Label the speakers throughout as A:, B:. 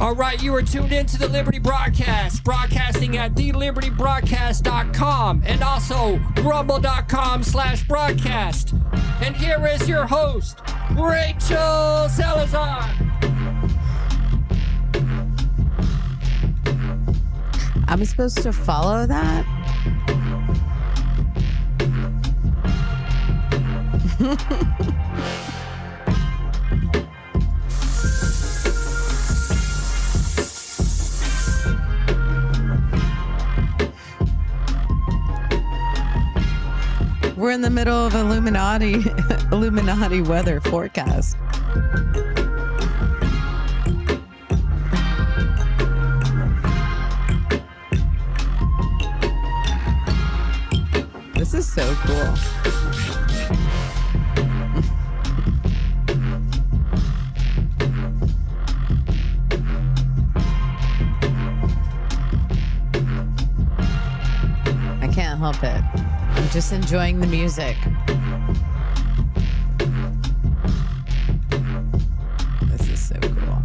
A: All right, you are tuned into the Liberty Broadcast, broadcasting at thelibertybroadcast.com and also rumble.com/broadcast. And here is your host, Rachel Salazar.
B: I'm supposed to follow that? We're in the middle of Illuminati weather forecast. This is so cool. I can't help it. I'm just enjoying the music. This is so cool.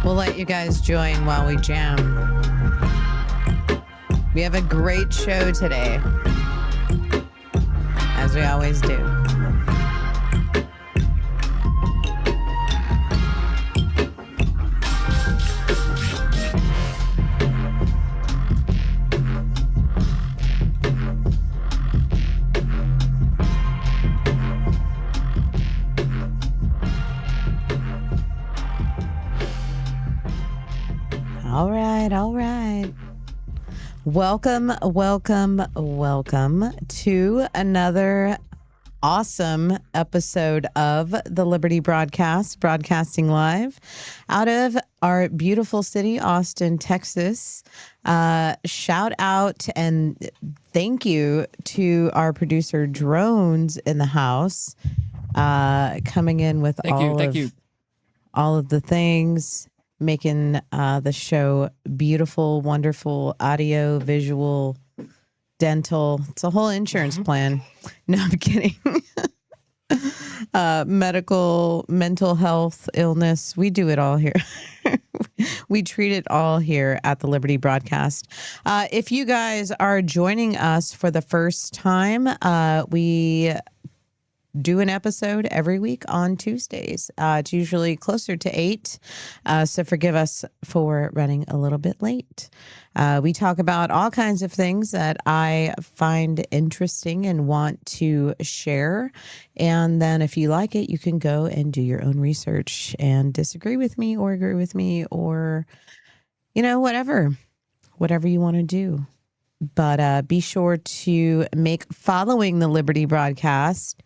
B: We'll let you guys join while we jam. We have a great show today, as we always do. All right. Welcome to another awesome episode of the Liberty Broadcast, broadcasting live out of our beautiful city, Austin, Texas. Shout out and thank you to our producer Drones in the house, coming in with all of the things, making the show beautiful, wonderful, audio, visual, dental. It's a whole insurance plan. No, I'm kidding. Medical, mental health, illness. We do it all here. We treat it all here at the Liberty Broadcast. If you guys are joining us for the first time, we do an episode every week on Tuesdays. It's usually closer to 8, so forgive us for running a little bit late. We talk about all kinds of things that I find interesting and want to share. And then if you like it, you can go and do your own research and disagree with me or agree with me or, whatever you want to do. But be sure to make following the Liberty Broadcast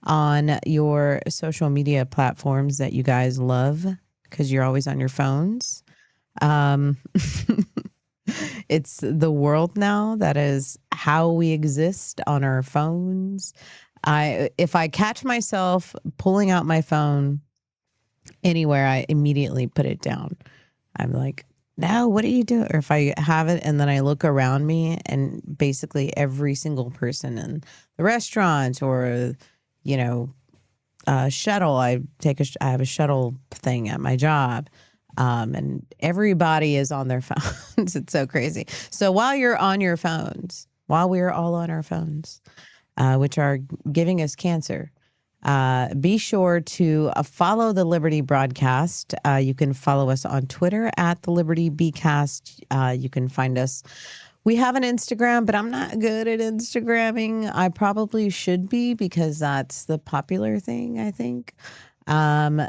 B: on your social media platforms that you guys love, because you're always on your phones. It's the world now. That is how we exist, on our phones. If I catch myself pulling out my phone anywhere, I immediately put it down. I'm like, no, what are you doing? Or if I have it and then I look around me, and basically every single person in the restaurant or shuttle. I have a shuttle thing at my job, and everybody is on their phones. It's so crazy. So while you're on your phones, while we're all on our phones, which are giving us cancer, be sure to follow the Liberty Broadcast. You can follow us on Twitter at the Liberty Bcast. You can find us. We have an Instagram, but I'm not good at Instagramming. I probably should be, because that's the popular thing, I think. I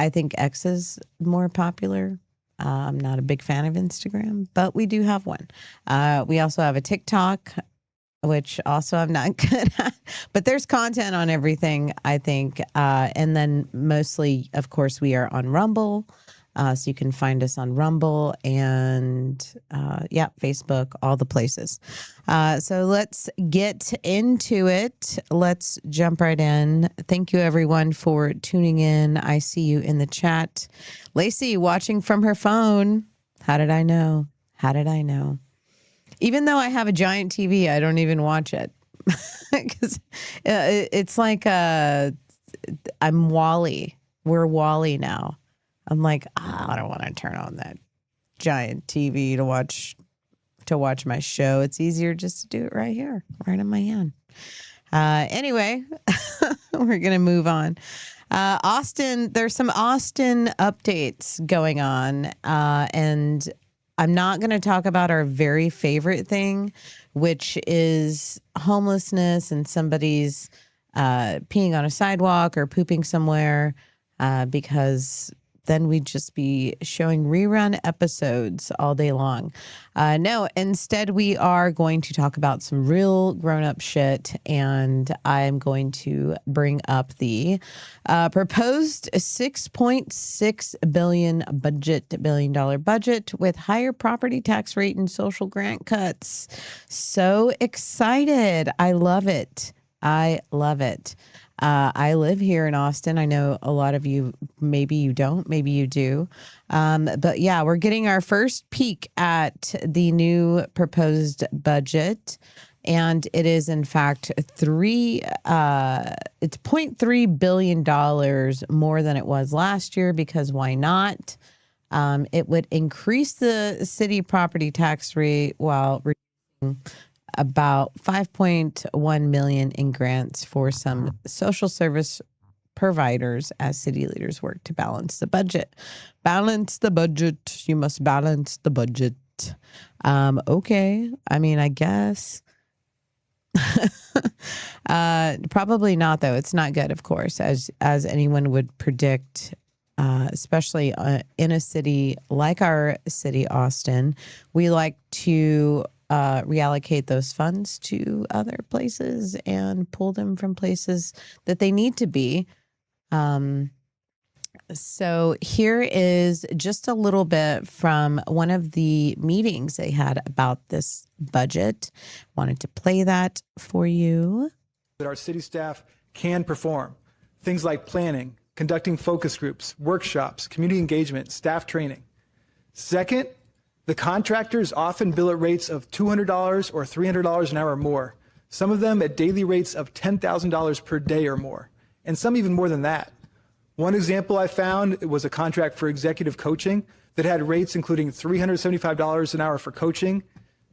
B: think X is more popular. I'm not a big fan of Instagram, but we do have one. We also have a TikTok, which also I'm not good at. But there's content on everything, I think. And then mostly, of course, we are on Rumble. So you can find us on Rumble and Facebook, all the places. So let's get into it. Let's jump right in. Thank you everyone for tuning in. I see you in the chat. Lacey watching from her phone. How did I know? How did I know? Even though I have a giant TV, I don't even watch it. Because it's like I'm Wally. We're Wally now. I'm like, I don't want to turn on that giant TV to watch my show. It's easier just to do it right here, right in my hand. Anyway, we're going to move on. Austin, there's some Austin updates going on. And I'm not going to talk about our very favorite thing, which is homelessness and somebody's peeing on a sidewalk or pooping somewhere, because then we'd just be showing rerun episodes all day long. No, instead we are going to talk about some real grown-up shit, and I'm going to bring up the proposed $6.6 billion budget with higher property tax rate and social grant cuts. So excited. I love it. I love it. I live here in Austin. I know a lot of you, maybe you don't, maybe you do. But yeah, we're getting our first peek at the new proposed budget. And it is in fact it's $0.3 billion more than it was last year, because why not? It would increase the city property tax rate while reducing about 5.1 million in grants for some social service providers as city leaders work to balance the budget. Balance the budget. You must balance the budget. Okay. I mean, I guess. Probably not, though. It's not good, of course, as anyone would predict. Especially in a city like our city, Austin, we like to reallocate those funds to other places and pull them from places that they need to be. So here is just a little bit from one of the meetings they had about this budget. Wanted to play that for you.
C: That our city staff can perform. Things like planning, conducting focus groups, workshops, community engagement, staff training. Second, the contractors often bill at rates of $200 or $300 an hour or more, some of them at daily rates of $10,000 per day or more, and some even more than that. One example I found was a contract for executive coaching that had rates including $375 an hour for coaching,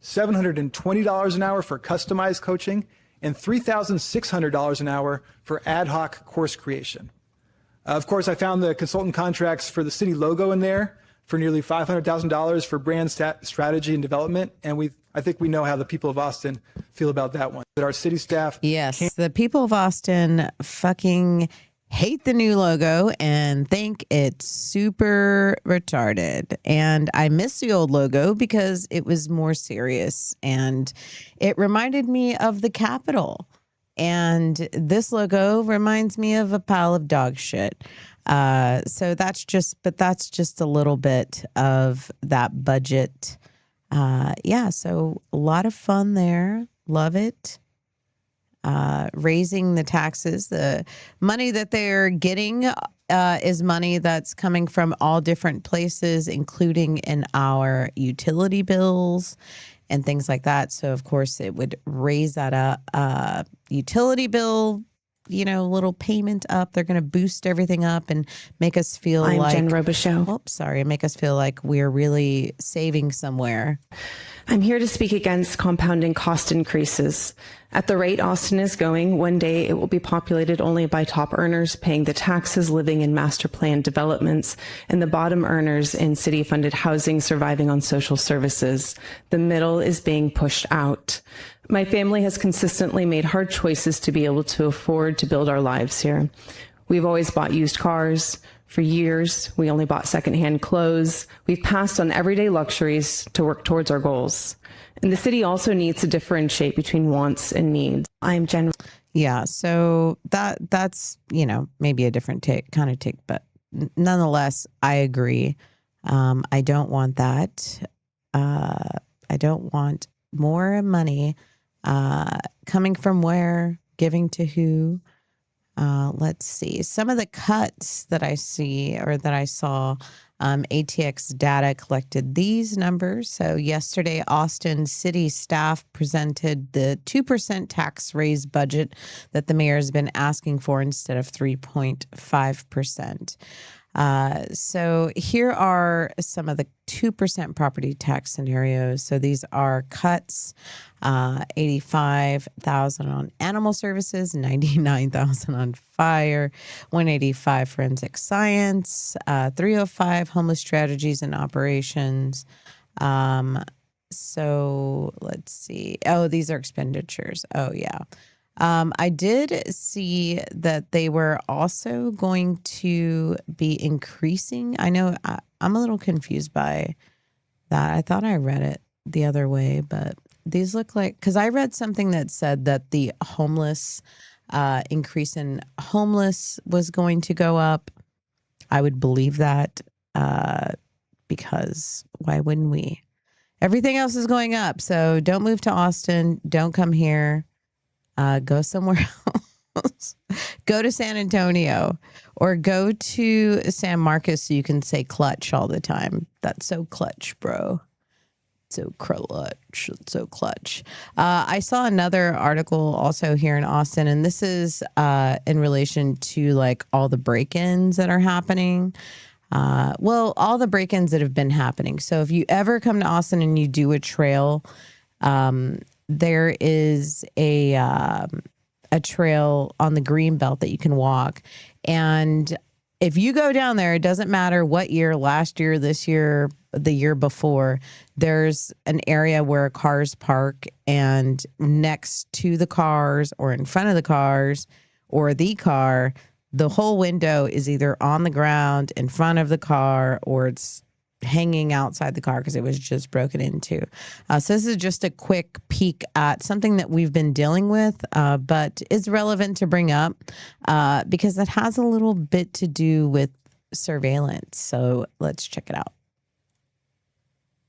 C: $720 an hour for customized coaching, and $3,600 an hour for ad hoc course creation. Of course, I found the consultant contracts for the city logo in there for nearly $500,000 for brand strategy and development. And I think we know how the people of Austin feel about that one. That our city staff.
B: Yes, the people of Austin fucking hate the new logo and think it's super retarded. And I miss the old logo because it was more serious and it reminded me of the Capitol. And this logo reminds me of a pile of dog shit. So that's just a little bit of that budget. So a lot of fun there. Love it. Raising the taxes. The money that they're getting is money that's coming from all different places, including in our utility bills and things like that. So, of course, it would raise that up. Utility bill, little payment up. They're going to boost everything up and make us feel
D: I'm
B: like...
D: Jen Robichaux.
B: Make us feel like we're really saving somewhere.
D: I'm here to speak against compounding cost increases. At the rate Austin is going, one day it will be populated only by top earners paying the taxes, living in master plan developments, and the bottom earners in city-funded housing surviving on social services. The middle is being pushed out. My family has consistently made hard choices to be able to afford to build our lives here. We've always bought used cars. For years, we only bought secondhand clothes. We've passed on everyday luxuries to work towards our goals. And the city also needs to differentiate between wants and needs. I'm Jen.
B: Yeah, so that's, maybe a different take, but nonetheless, I agree. I don't want that. I don't want more money coming from where, giving to who. Let's see. Some of the cuts that I see or that I saw, ATX data collected these numbers. So yesterday, Austin city staff presented the 2% tax raise budget that the mayor has been asking for instead of 3.5%. So here are some of the 2% property tax scenarios. So these are cuts, 85,000 on animal services, 99,000 on fire, 185 forensic science, 305 homeless strategies and operations. So let's see. Oh, these are expenditures. Oh, yeah. I did see that they were also going to be increasing. I know I'm a little confused by that. I thought I read it the other way, but these look like, because I read something that said that the homeless, increase in homeless was going to go up. I would believe that because why wouldn't we? Everything else is going up. So don't move to Austin. Don't come here. Go somewhere else. Go to San Antonio or go to San Marcos so you can say clutch all the time. That's so clutch, bro. So clutch. So clutch. I saw another article also here in Austin, and this is in relation to like all the break-ins that are happening. Well, all the break-ins that have been happening. So if you ever come to Austin and you do a trail, there is a trail on the green belt that you can walk. And if you go down there, it doesn't matter what year, last year, this year, the year before, there's an area where cars park, and next to the cars or in front of the cars or the car, the whole window is either on the ground in front of the car or it's hanging outside the car because it was just broken into. So this is just a quick peek at something that we've been dealing with, but is relevant to bring up because it has a little bit to do with surveillance. So let's check it out.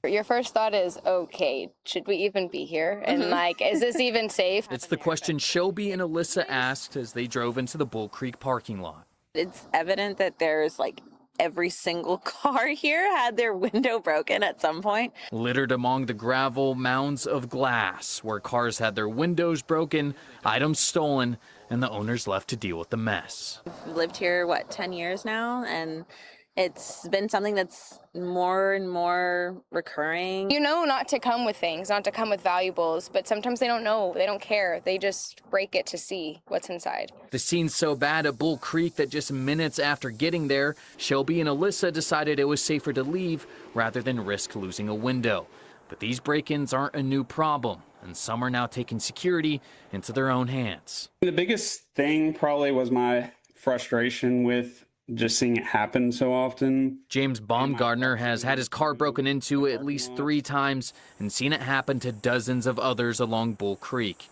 E: Your first thought is, okay, should we even be here? And like, is this even safe?
F: It's the question Shelby and Alyssa asked as they drove into the Bull Creek parking lot.
G: It's evident that there's like every single car here had their window broken at some point.
F: Littered among the gravel, mounds of glass where cars had their windows broken, items stolen, and the owners left to deal with the mess.
G: I've lived here, 10 years now, and it's been something that's more and more recurring.
E: You know not to come with things, not to come with valuables, but sometimes they don't know, they don't care. They just break it to see what's inside.
F: The scene's so bad at Bull Creek that just minutes after getting there, Shelby and Alyssa decided it was safer to leave rather than risk losing a window. But these break-ins aren't a new problem, and some are now taking security into their own hands.
H: The biggest thing probably was my frustration with just seeing it happen so often.
F: James Baumgartner has had his car broken into at least 3 times and seen it happen to dozens of others along Bull Creek.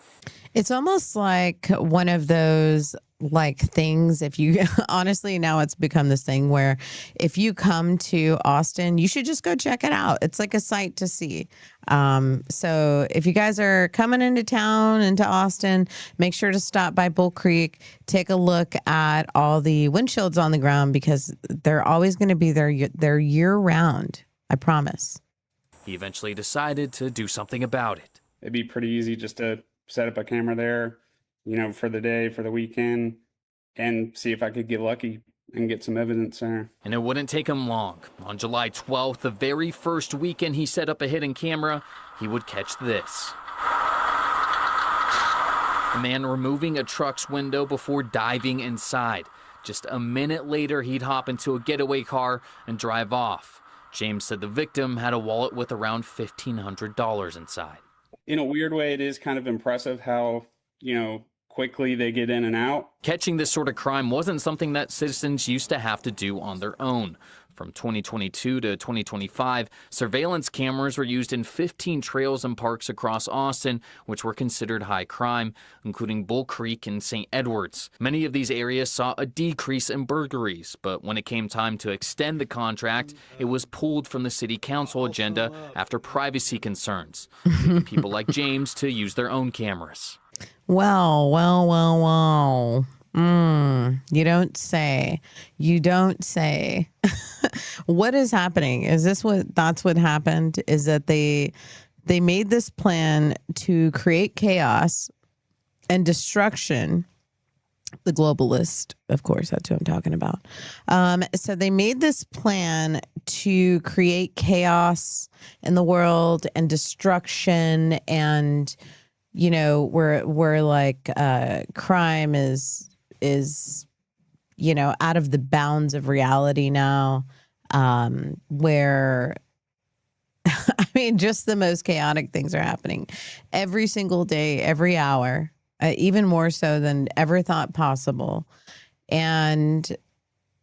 B: It's almost like one of those like things, if you honestly, now it's become this thing where if you come to Austin, you should just go check it out. It's like a sight to see. So if you guys are coming into town, into Austin, make sure to stop by Bull Creek, take a look at all the windshields on the ground because they're always going to be there. They're year round. I promise.
F: He eventually decided to do something about it.
H: It'd be pretty easy just to set up a camera there, for the day, for the weekend, and see if I could get lucky and get some evidence there. And
F: it wouldn't take him long. On July 12th, the very first weekend he set up a hidden camera, he would catch this. A man removing a truck's window before diving inside. Just a minute later, he'd hop into a getaway car and drive off. James said the victim had a wallet with around $1,500 inside.
H: In a weird way, it is kind of impressive how, quickly they get in and out.
F: Catching this sort of crime wasn't something that citizens used to have to do on their own. From 2022 to 2025, surveillance cameras were used in 15 trails and parks across Austin, which were considered high crime, including Bull Creek and St. Edwards. Many of these areas saw a decrease in burglaries, but when it came time to extend the contract, it was pulled from the city council agenda after privacy concerns, leaving people like James to use their own cameras.
B: Well. You don't say. You don't say. What is happening? That's what happened, is that they made this plan to create chaos and destruction. The globalist, of course, that's who I'm talking about. So they made this plan to create chaos in the world and destruction, and we're like crime is out of the bounds of reality now, where I mean, just the most chaotic things are happening every single day, every hour, even more so than ever thought possible. And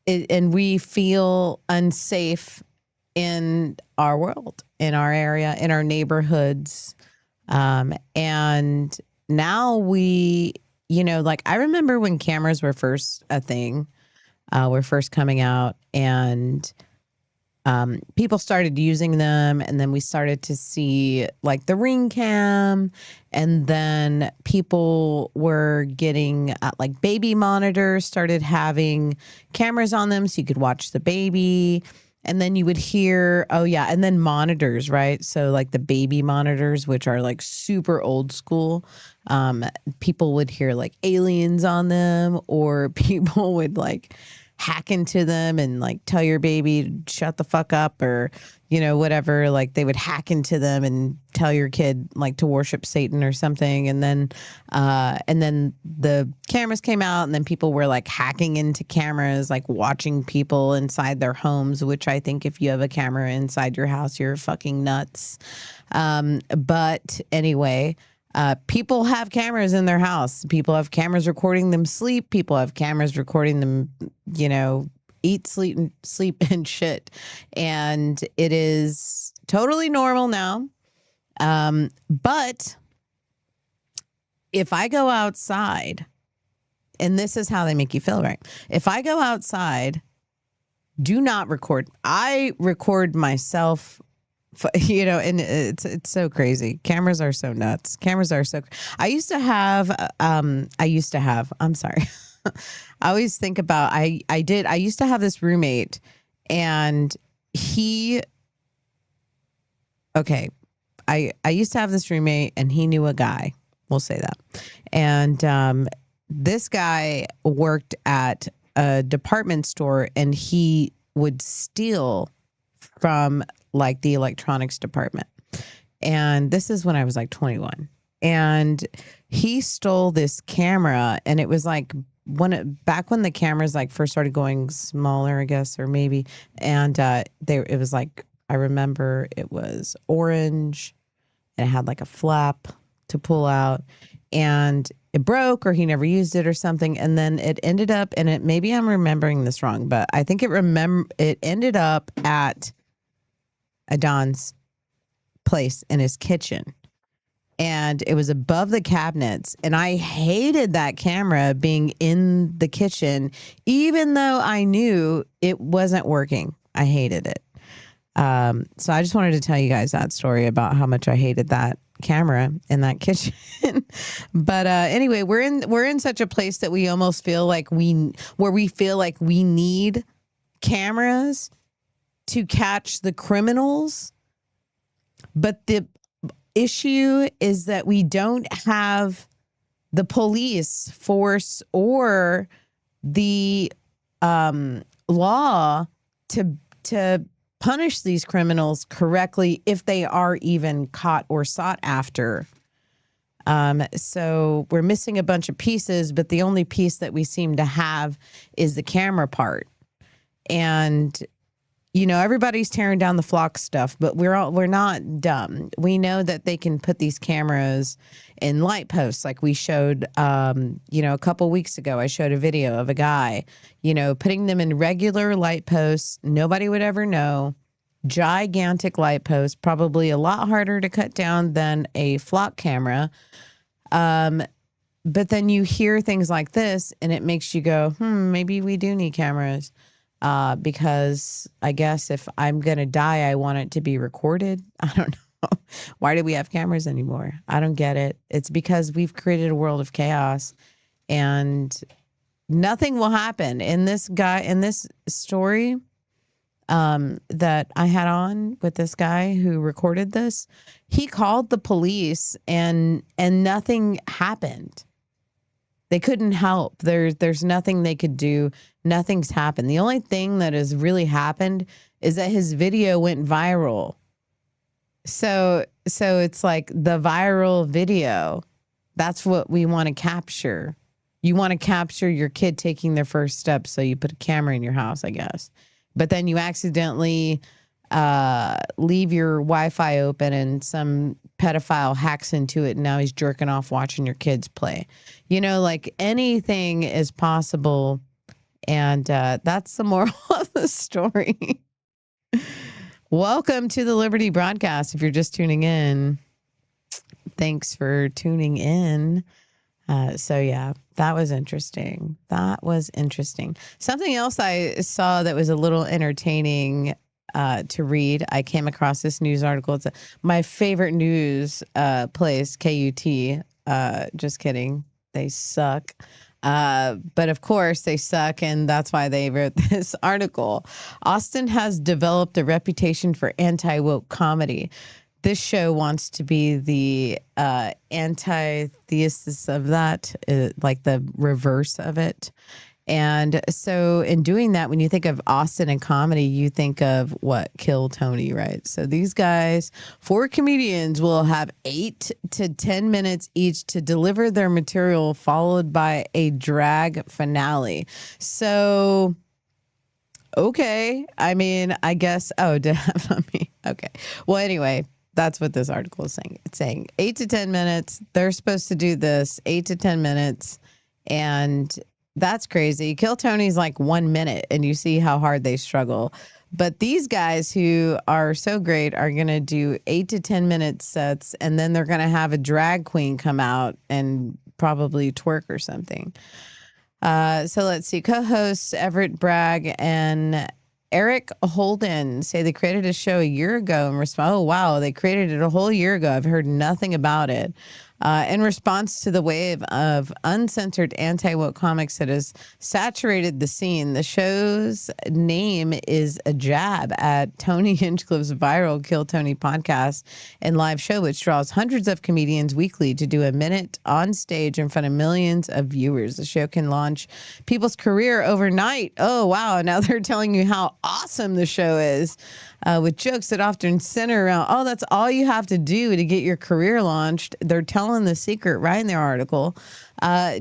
B: we feel unsafe in our world, in our area, in our neighborhoods. And now I remember when cameras were first a thing, were first coming out, and people started using them, and then we started to see like the Ring Cam, and then people were getting like baby monitors, started having cameras on them so you could watch the baby. And then you would hear, and then monitors, right? So like the baby monitors, which are like super old school, people would hear like aliens on them, or people would like hack into them and like tell your baby to shut the fuck up, or whatever. Like they would hack into them and tell your kid like to worship Satan or something. And then the cameras came out, and then people were like hacking into cameras, like watching people inside their homes, which I think if you have a camera inside your house, you're fucking nuts. But anyway, people have cameras in their house. People have cameras recording them sleep. People have cameras recording them, eat, sleep and shit. And it is totally normal now. But if I go outside, and this is how they make you feel, right? If I go outside, do not record. I record myself, and it's so crazy. Cameras are so nuts. I used to have, I'm sorry. I always think about, I used to have this roommate, and I used to have this roommate, and he knew a guy, we'll say that. And this guy worked at a department store, and he would steal from like the electronics department. And this is when I was like 21. And he stole this camera, and it was like back when the cameras like first started going smaller, I guess, or maybe. And it was like, I remember it was orange, and it had like a flap to pull out, and it broke, or he never used it or something. And then it ended up, and maybe I'm remembering this wrong, but I think it ended up at Adon's place in his kitchen, and it was above the cabinets, and I hated that camera being in the kitchen, even though I knew it wasn't working. I hated it. So I just wanted to tell you guys that story about how much I hated that camera in that kitchen. But anyway, we're in such a place that we almost feel like we need cameras to catch the criminals. But the issue is that we don't have the police force or the law to punish these criminals correctly if they are even caught or sought after. So we're missing a bunch of pieces, but the only piece that we seem to have is the camera part. And everybody's tearing down the flock stuff, but we're not dumb. We know that they can put these cameras in light posts, like we showed, a couple weeks ago. I showed a video of a guy, putting them in regular light posts. Nobody would ever know. Gigantic light posts, probably a lot harder to cut down than a flock camera. But then you hear things like this, and it makes you go, maybe we do need cameras. Because I guess if I'm going to die, I want it to be recorded. I don't know. Why do we have cameras anymore? I don't get it. It's because we've created a world of chaos, and nothing will happen. In this story that I had on with this guy who recorded this, he called the police and nothing happened. They couldn't help. There's nothing they could do. Nothing's happened. The only thing that has really happened is that his video went viral. So it's like the viral video. That's what we want to capture. You want to capture your kid taking their first steps, so you put a camera in your house, I guess. But then you accidentally leave your Wi-Fi open and some pedophile hacks into it, and now he's jerking off watching your kids play. Like anything is possible, and that's the moral of the story. Welcome to the Liberty Broadcast. If you're just tuning in, thanks for tuning in. So yeah, that was interesting. Something else I saw that was a little entertaining to read. I came across this news article. It's my favorite news place, KUT. Just kidding. They suck. But of course they suck, and that's why they wrote this article. Austin has developed a reputation for anti-woke comedy. This show wants to be the antithesis of that, like the reverse of it. And so in doing that, when you think of Austin and comedy, you think of what? Kill Tony, right? So these guys, 4 comedians, will have 8 to 10 minutes each to deliver their material, followed by a drag finale. So, okay. I mean, I guess, okay. Well, anyway, that's what this article is saying. It's saying 8 to 10 minutes. They're supposed to do this 8 to 10 minutes. And that's crazy. Kill Tony's like 1 minute, and you see how hard they struggle. But these guys who are so great are going to do 8 to 10 minute sets, and then they're going to have a drag queen come out and probably twerk or something. So let's see. Co-hosts Everett Bragg and Eric Holden say they created a show a year ago and oh, wow, they created it a whole year ago. I've heard nothing about it. In response to the wave of uncensored anti-woke comics that has saturated the scene, the show's name is a jab at Tony Hinchcliffe's viral Kill Tony podcast and live show, which draws hundreds of comedians weekly to do a minute on stage in front of millions of viewers. The show can launch people's career overnight. Oh, wow. Now they're telling you how awesome the show is. With jokes that often center around, that's all you have to do to get your career launched. They're telling the secret right in their article.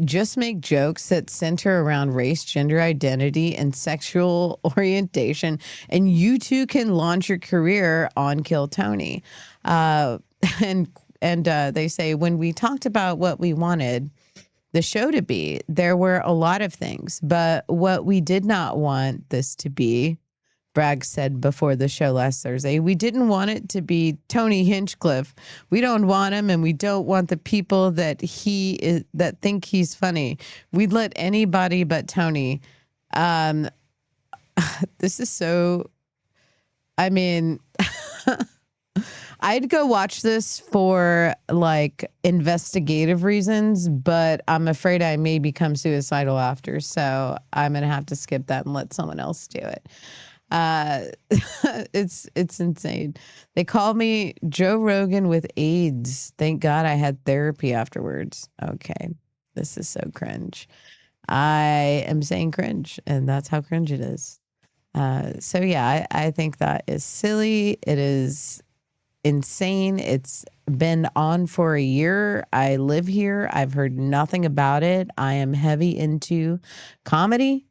B: Just make jokes that center around race, gender identity, and sexual orientation, and you too can launch your career on Kill Tony. And they say, when we talked about what we wanted the show to be, there were a lot of things, but what we did not want this to be, Bragg said before the show last Thursday, we didn't want it to be Tony Hinchcliffe. We don't want him, and we don't want the people that that think he's funny. We'd let anybody but Tony. This is so. I mean, I'd go watch this for like investigative reasons, but I'm afraid I may become suicidal after. So I'm gonna have to skip that and let someone else do it. It's insane. They called me Joe Rogan with AIDS. Thank God I had therapy afterwards. Okay. This is so cringe. I am saying cringe, and that's how cringe it is. So yeah, I think that is silly. It is insane. It's been on for a year. I live here. I've heard nothing about it. I am heavy into comedy.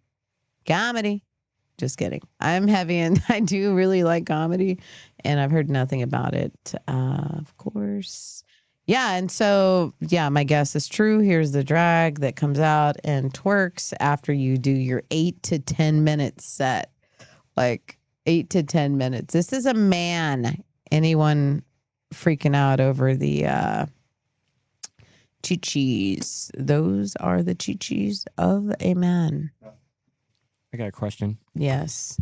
B: Just kidding. I'm heavy and I do really like comedy, and I've heard nothing about it. Of course. Yeah. And so, yeah, my guess is true. Here's the drag that comes out and twerks after you do your 8 to 10 minute set. Like 8 to 10 minutes. This is a man. Anyone freaking out over the chi-chis? Those are the chi-chis of a man.
I: I got a question.
B: Yes.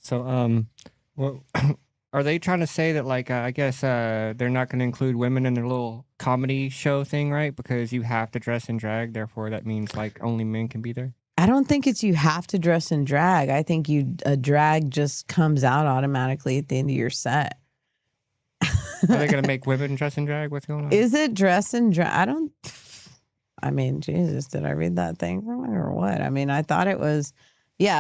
I: So, well, are they trying to say that, like, I guess they're not going to include women in their little comedy show thing, right? Because you have to dress in drag, therefore that means like only men can be there.
B: I don't think it's you have to dress in drag. I think a drag just comes out automatically at the end of your set.
I: Are they going to make women dress in drag? What's going on?
B: Is it dress in drag? I mean, Jesus, did I read that thing wrong or what? I mean, I thought it was,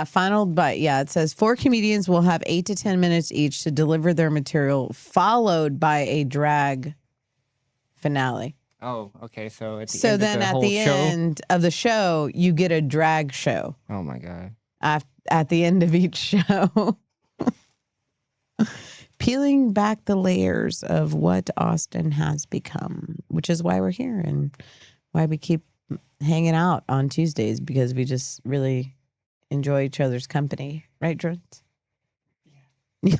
B: final bite. Yeah, it says 4 comedians will have 8 to 10 minutes each to deliver their material, followed by a drag finale.
I: Oh, okay. So at the
B: So
I: end
B: then
I: of the
B: at
I: whole
B: the
I: show?
B: end of the show, you get a drag show
I: Oh my God.
B: at the end of each show. Peeling back the layers of what Austin has become, which is why we're here and why we keep hanging out on Tuesdays, because we just really enjoy each other's company. Right, Drent? Yeah.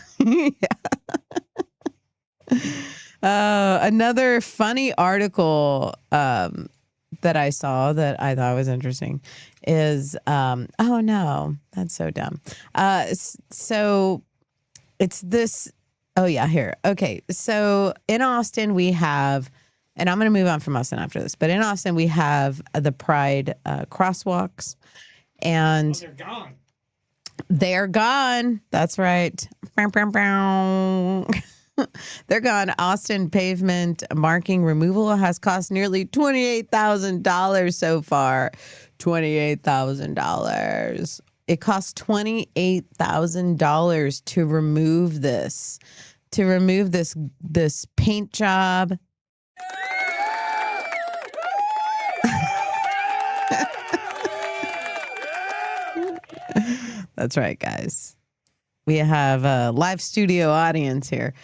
B: Another funny article that I saw that I thought was interesting is, oh no, that's so dumb. So it's this, oh yeah, here. Okay, so in Austin we have, and I'm going to move on from Austin after this, but in Austin we have the Pride crosswalks, and
I: they're gone.
B: they're gone. That's right. They're gone. Austin pavement marking removal has cost nearly $28,000 so far. $28,000. It costs $28,000 to remove this. This paint job. That's right, guys. We have a live studio audience here.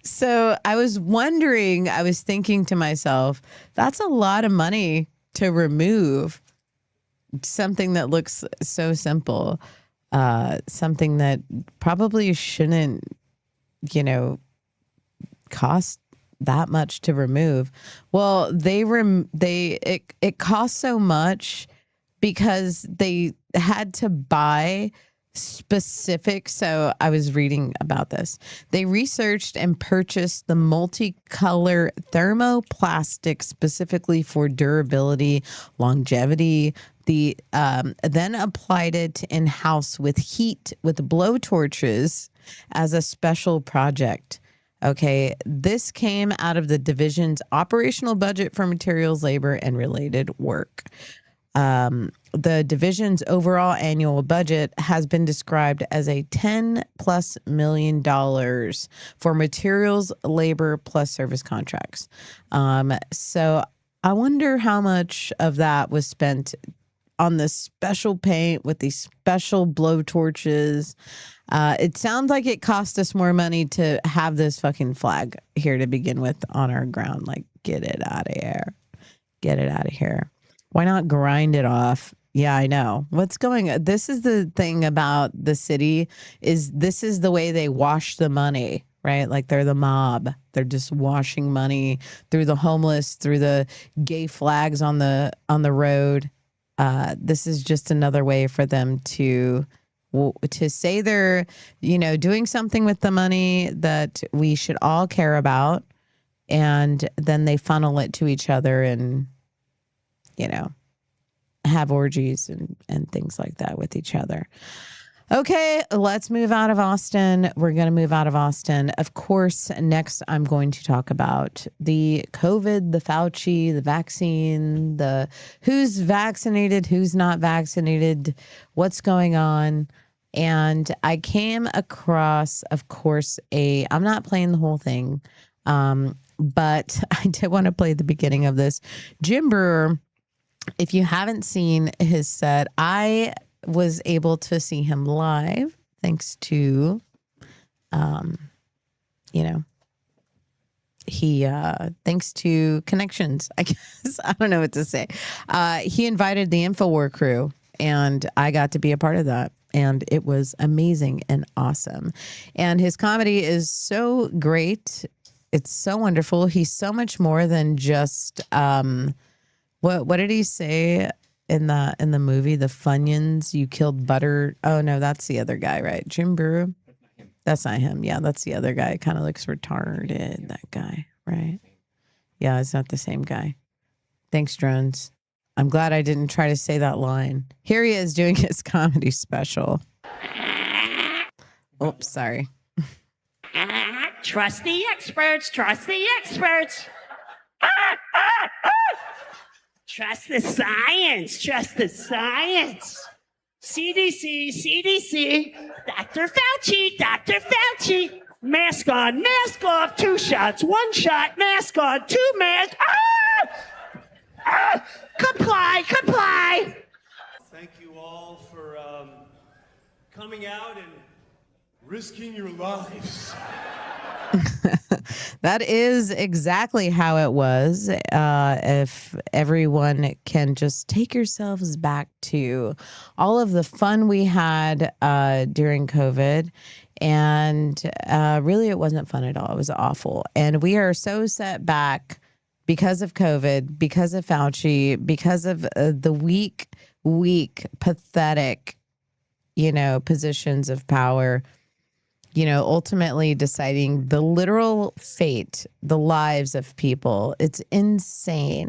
B: So I was thinking to myself, that's a lot of money to remove something that looks so simple, something that probably shouldn't, cost that much to remove. Well, it costs so much because they had to buy specific. So I was reading about this. They researched and purchased the multicolor thermoplastic specifically for durability, longevity. Then applied it in-house with heat with blowtorches as a special project. Okay, this came out of the division's operational budget for materials, labor, and related work. The division's overall annual budget has been described as a $10+ million for materials, labor, plus service contracts. So I wonder how much of that was spent on this special paint with these special blowtorches. It sounds like it cost us more money to have this fucking flag here to begin with on our ground. Like, get it out of here. Get it out of here. Why not grind it off? Yeah, I know. This is the thing about the city, is this is the way they wash the money, right? Like they're the mob. They're just washing money through the homeless, through the gay flags on the road. This is just another way for them to say they're, doing something with the money that we should all care about. And then they funnel it to each other and, have orgies and things like that with each other. Okay, let's move out of Austin. We're going to move out of Austin. Of course, next I'm going to talk about the COVID, the Fauci, the vaccine, the who's vaccinated, who's not vaccinated, what's going on. And I came across, of course, I'm not playing the whole thing, but I did want to play the beginning of this. Jim Brewer If you haven't seen his set, I was able to see him live thanks to, you know, thanks to connections, I guess. I don't know what to say. He invited the InfoWar crew, and I got to be a part of that. And it was amazing and awesome. And his comedy is so great. It's so wonderful. He's so much more than just what did he say in the movie, The Funyuns? You killed butter. Oh no, that's the other guy, right? Jim Brewer. That's not him. Yeah, that's the other guy. Kind of looks retarded, that guy, right? Yeah, it's not the same guy. Thanks, Drones. I'm glad I didn't try to say that line. Here he is doing his comedy special. Oops, sorry.
J: Trust the experts. Trust the experts. Trust the science. Trust the science. CDC, CDC, Dr. Fauci, Dr. Fauci. Mask on, mask off, 2 shots, 1 shot, mask on, 2 masks. Comply, comply.
K: Thank you all for coming out and risking your lives.
B: That is exactly how it was. If everyone can just take yourselves back to all of the fun we had during COVID. And really, it wasn't fun at all. It was awful. And we are so set back because of COVID, because of Fauci, because of the weak, pathetic, positions of power, ultimately deciding the literal fate, the lives of people. It's insanity.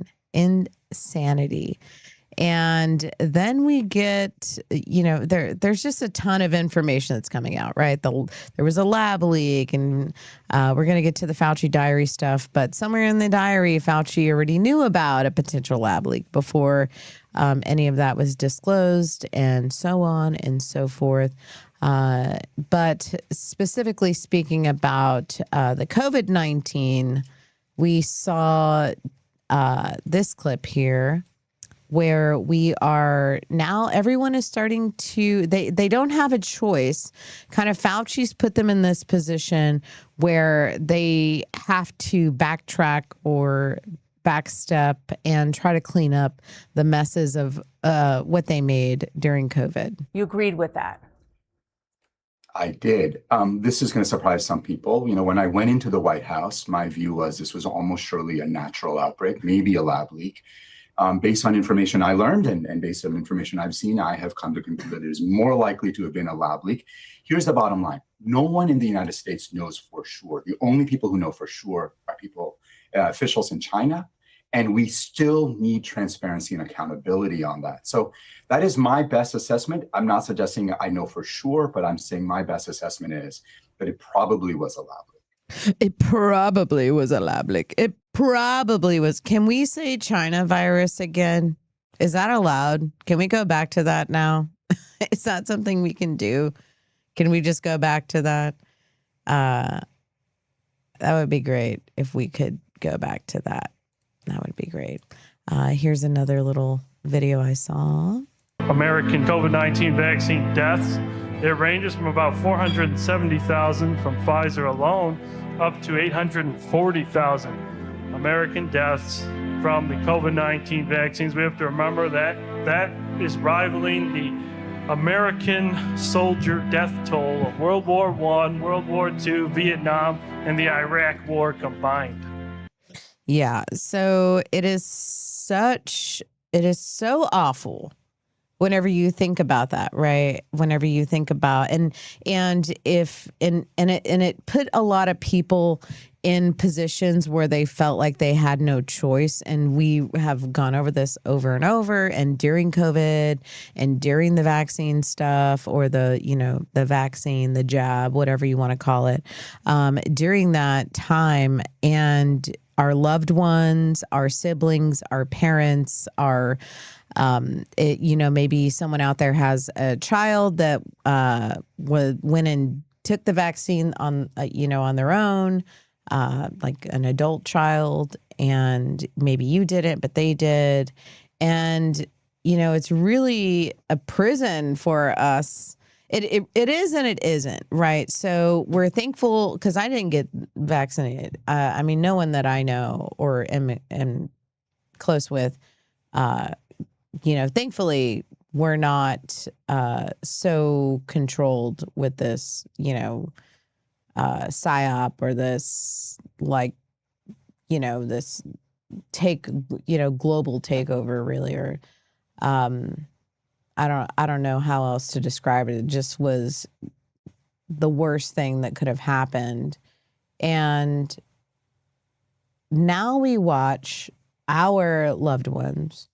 B: And then we get, there's just a ton of information that's coming out, right? There was a lab leak, and we're going to get to the Fauci diary stuff. But somewhere in the diary, Fauci already knew about a potential lab leak before any of that was disclosed, and so on and so forth. But specifically speaking about the COVID-19, we saw this clip here, where we are now, everyone is starting to, they don't have a choice. Kind of Fauci's put them in this position where they have to backtrack or backstep and try to clean up the messes of what they made during COVID.
L: You agreed with that?
M: I did. This is going to surprise some people. When I went into the White House, my view was this was almost surely a natural outbreak, maybe a lab leak. Based on information I learned and based on information I've seen, I have come to conclude that it is more likely to have been a lab leak. Here's the bottom line. No one in the United States knows for sure. The only people who know for sure are officials in China. And we still need transparency and accountability on that. So that is my best assessment. I'm not suggesting I know for sure, but I'm saying my best assessment is that it probably was a lab leak.
B: It probably was a lab leak. It probably was. Can we say China virus again? Is that allowed? Can we go back to that now? Is that something we can do? Can we just go back to that? That would be great if we could go back to that. That would be great. Here's another little video I saw.
N: American COVID-19 vaccine deaths. It ranges from about 470,000 from Pfizer alone up to 840,000 American deaths from the COVID-19 vaccines. We have to remember that that is rivaling the American soldier death toll of World War I, World War II, Vietnam, and the Iraq War combined.
B: Yeah, so it is so whenever you think about that, right? Whenever you think about and it put a lot of people in positions where they felt like they had no choice. And we have gone over this over and over, and during COVID and during the vaccine stuff, or the vaccine, the jab, whatever you want to call it, during that time. And our loved ones, our siblings, our parents, maybe someone out there has a child that went and took the vaccine on their own, like an adult child, and maybe you didn't, but they did. And, you know, it's really a prison for us. It is and it isn't, right? So we're thankful because I didn't get vaccinated. I mean, no one that I know or am close with, you know, thankfully we're not so controlled with this, you know, psyop or this, like, you know, this global takeover, really, or I don't know how else to describe it. It just was the worst thing that could have happened. And now we watch our loved ones,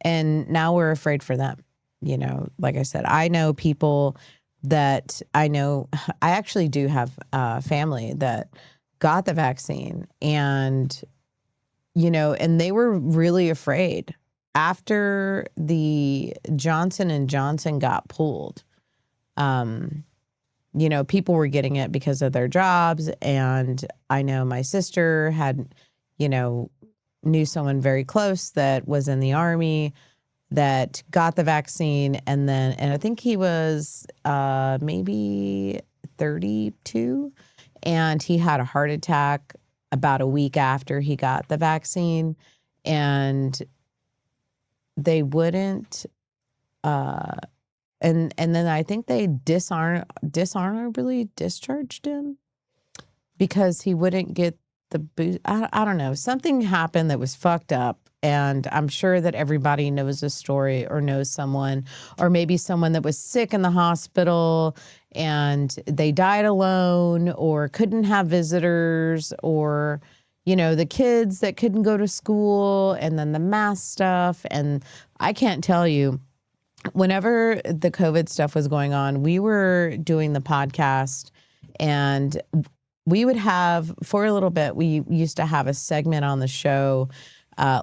B: and now we're afraid for them. You know, like I said, I know people that I actually do have family that got the vaccine, and, you know, and they were really afraid after the Johnson & Johnson got pulled. You know, people were getting it because of their jobs. And I know my sister had, you know, knew someone very close that was in the Army that got the vaccine. And I think he was maybe 32, and he had a heart attack about a week after he got the vaccine. And they wouldn't, and then I think they dishonorably discharged him because he wouldn't get the boost. I don't know. Something happened that was fucked up. And I'm sure that everybody knows a story or knows someone, or maybe someone that was sick in the hospital and they died alone or couldn't have visitors, or, you know, the kids that couldn't go to school, and then the mask stuff. And I can't tell you, whenever the COVID stuff was going on, we were doing the podcast, and we would have, for a little bit, we used to have a segment on the show,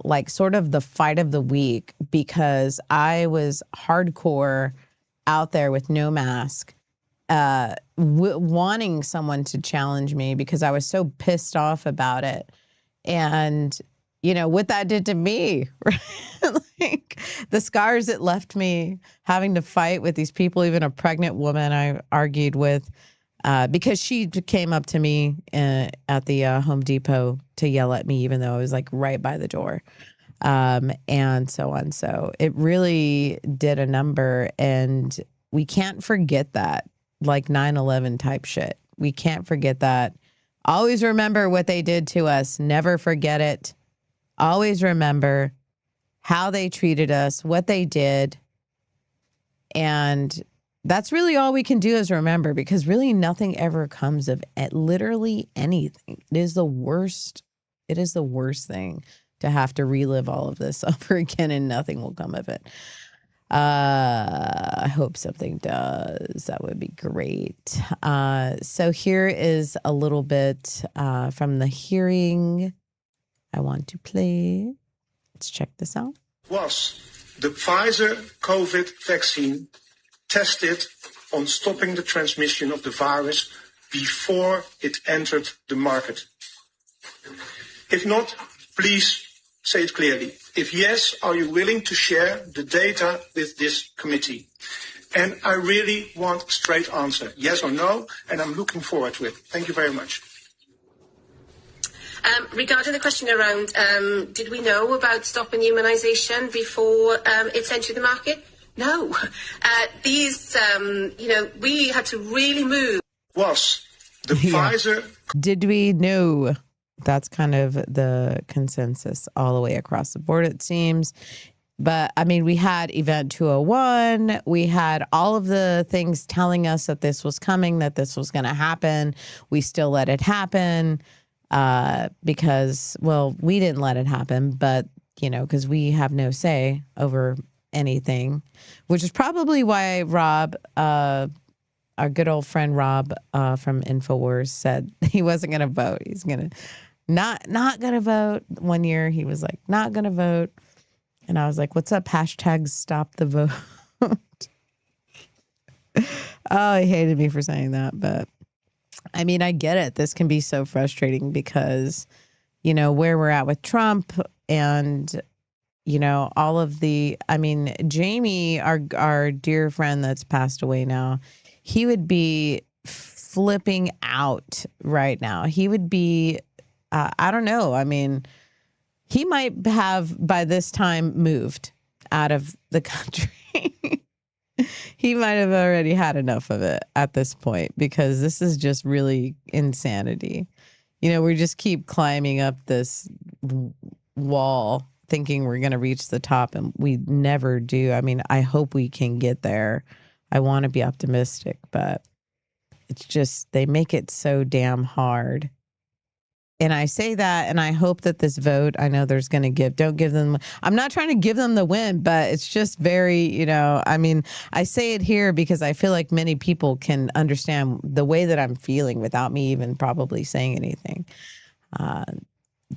B: like sort of the fight of the week, because I was hardcore out there with no mask, wanting someone to challenge me because I was so pissed off about it. And, you know, what that did to me, right? Like the scars it left me having to fight with these people, even a pregnant woman I argued with, because she came up to me at the Home Depot to yell at me, even though I was like right by the door, and so on. So it really did a number, and we can't forget that, like 9/11 type shit. We can't forget that. Always remember what they did to us. Never forget it. Always remember how they treated us, what they did. And that's really all we can do is remember, because really nothing ever comes of literally anything. It is the worst. It is the worst thing to have to relive all of this over again, and nothing will come of it. I hope something does. That would be great. So here is a little bit from the hearing I want to play. Let's check this out.
L: Was the Pfizer COVID vaccine tested on stopping the transmission of the virus before it entered the market? If not, please say it clearly. If yes, are you willing to share the data with this committee? And I really want a straight answer, yes or no, and I'm looking forward to it. Thank you very much.
O: Regarding the question around, did we know about stopping immunisation before it's entered the market? No. We had to really move.
L: Was the Pfizer...
B: Did we know? That's kind of the consensus all the way across the board, it seems. But, I mean, we had Event 201. We had all of the things telling us that this was coming, that this was going to happen. We still let it happen because, well, we didn't let it happen, but, you know, because we have no say over anything, which is probably why Rob, our good old friend Rob from InfoWars, said he wasn't going to vote. He's going to not going to vote. One year he was like, not going to vote. And I was like, what's up? Hashtag stop the vote. Oh, he hated me for saying that. But I mean, I get it. This can be so frustrating because, you know, where we're at with Trump and, you know, all of the, I mean, Jamie, our dear friend that's passed away now, he would be flipping out right now. He would be, I don't know. I mean, he might have by this time moved out of the country. He might have already had enough of it at this point, because this is just really insanity. You know, we just keep climbing up this wall thinking we're going to reach the top, and we never do. I mean, I hope we can get there. I want to be optimistic, but it's just, they make it so damn hard. And I say that, and I hope that this vote, I know there's going to don't give them, I'm not trying to give them the win, but it's just very, you know, I mean, I say it here because I feel like many people can understand the way that I'm feeling without me even probably saying anything.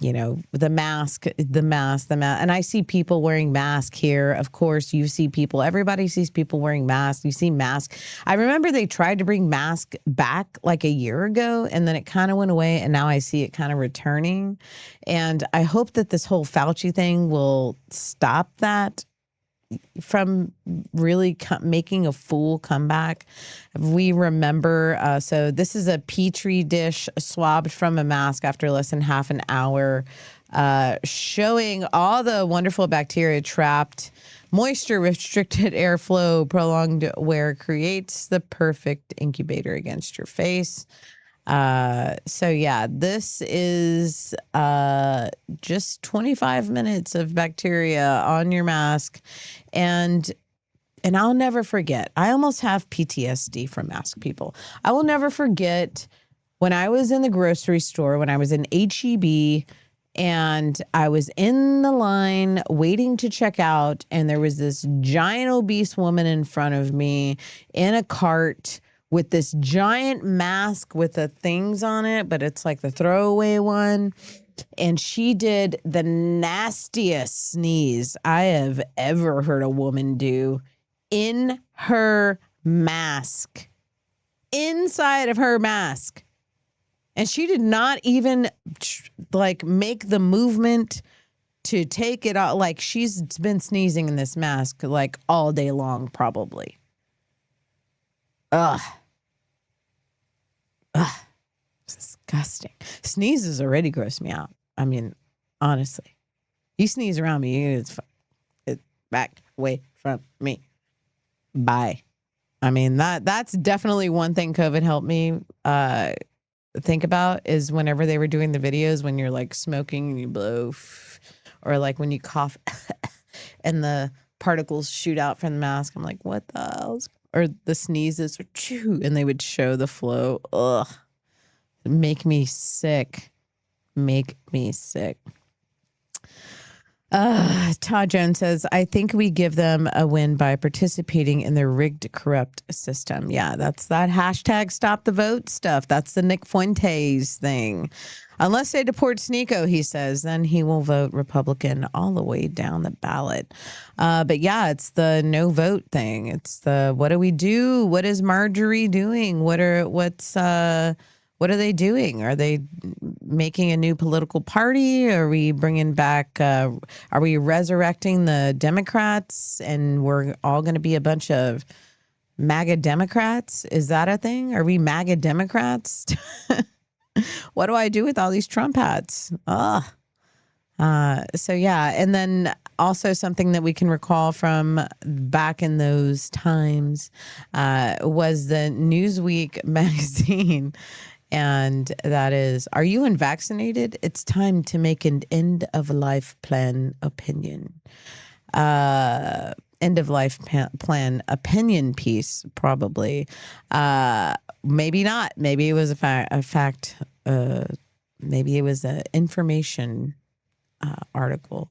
B: You know, the mask. And I see people wearing masks here. Of course, you see people, everybody sees people wearing masks. You see masks. I remember they tried to bring masks back like a year ago, and then it kind of went away, and now I see it kind of returning. And I hope that this whole Fauci thing will stop that from really making a full comeback. We remember, so this is a Petri dish swabbed from a mask after less than half an hour, showing all the wonderful bacteria trapped. Moisture restricted airflow prolonged wear creates the perfect incubator against your face. So yeah, this is just 25 minutes of bacteria on your mask. And I'll never forget, I almost have PTSD from mask people. I will never forget when I was in the grocery store, when I was in HEB, and I was in the line waiting to check out, and there was this giant obese woman in front of me in a cart with this giant mask with the things on it, but it's like the throwaway one. And she did the nastiest sneeze I have ever heard a woman do in her mask, inside of her mask. And she did not even like make the movement to take it out. Like, she's been sneezing in this mask like all day long, probably. Ugh. Disgusting. Sneezes already gross me out. I mean, honestly, you sneeze around me, it's back away from me. Bye. I mean, that's definitely one thing COVID helped me think about, is whenever they were doing the videos when you're like smoking and you blow, or like when you cough and the particles shoot out from the mask. I'm like, what the hell? Or the sneezes, or chew, and they would show the flow. Ugh. Make me sick. Make me sick. Todd Jones says, I think we give them a win by participating in their rigged, corrupt system. Yeah, that's that hashtag stop the vote stuff. That's the Nick Fuentes thing. Unless they deport Sneeko, he says, then he will vote Republican all the way down the ballot. But yeah, it's the no vote thing. It's the, what do we do? What is Marjorie doing? What are they doing? Are they making a new political party? Are we bringing back, are we resurrecting the Democrats, and we're all going to be a bunch of MAGA Democrats? Is that a thing? Are we MAGA Democrats? What do I do with all these Trump hats? So yeah. And then also something that we can recall from back in those times was the Newsweek magazine. And that is, are you unvaccinated? It's time to make an end of life plan opinion. End of life plan opinion piece, probably. Maybe not. Maybe it was a fact. Maybe it was an information article.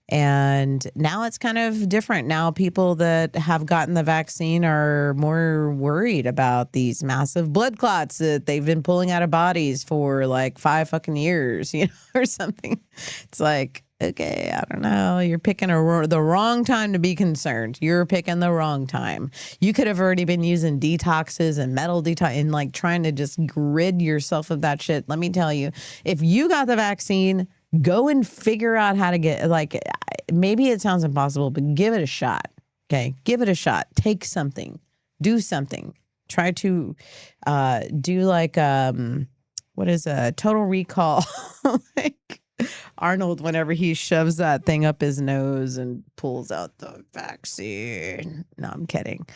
B: And now it's kind of different. Now people that have gotten the vaccine are more worried about these massive blood clots that they've been pulling out of bodies for like 5 fucking years, you know, or something. It's like, okay, I don't know. You're picking the wrong time to be concerned. You're picking the wrong time. You could have already been using detoxes and metal detox and like trying to just rid yourself of that shit. Let me tell you, if you got the vaccine, go and figure out how to get, like, maybe it sounds impossible, but give it a shot. Okay. Give it a shot. Take something, do something, try to do like, what is a Total Recall? Like Arnold, whenever he shoves that thing up his nose and pulls out the vaccine. No, I'm kidding.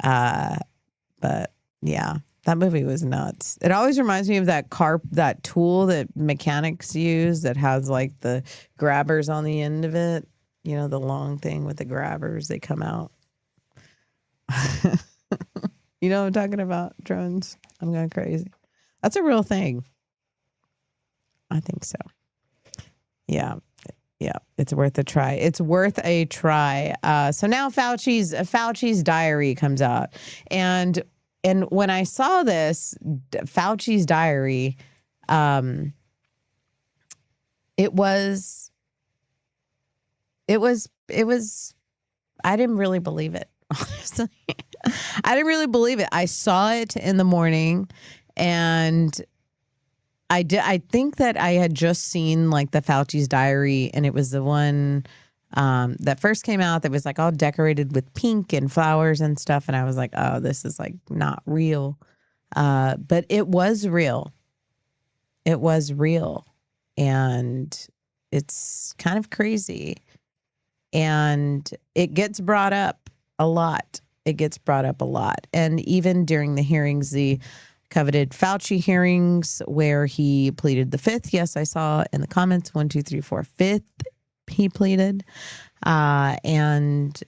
B: But yeah, that movie was nuts. It always reminds me of that tool that mechanics use that has like the grabbers on the end of it. You know, the long thing with the grabbers, they come out. You know what I'm talking about, drones? I'm going crazy. That's a real thing. I think so. Yeah. Yeah. It's worth a try. It's worth a try. So now Fauci's diary comes out. And when I saw this, Fauci's diary, it was, I didn't really believe it, honestly. I didn't really believe it. I saw it in the morning and I think that I had just seen like the Fauci's diary, and it was the one that first came out that was like all decorated with pink and flowers and stuff. And I was like, oh, this is like not real. But it was real. It was real. And it's kind of crazy. And it gets brought up a lot. It gets brought up a lot. And even during the hearings, the coveted Fauci hearings where he pleaded the fifth. Yes, I saw in the comments 1, 2, 3, 4, fifth he pleaded. And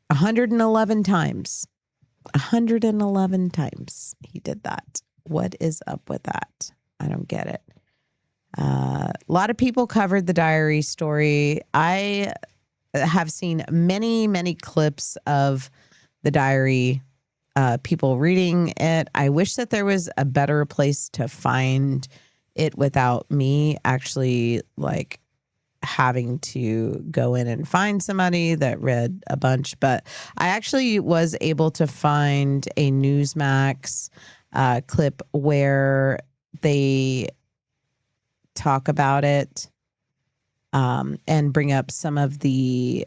B: 111 times. 111 times he did that. What is up with that? I don't get it. A lot of people covered the diary story. I have seen many, many clips of the diary, people reading it. I wish that there was a better place to find it without me actually like having to go in and find somebody that read a bunch. But I actually was able to find a Newsmax clip where they talk about it and bring up some of the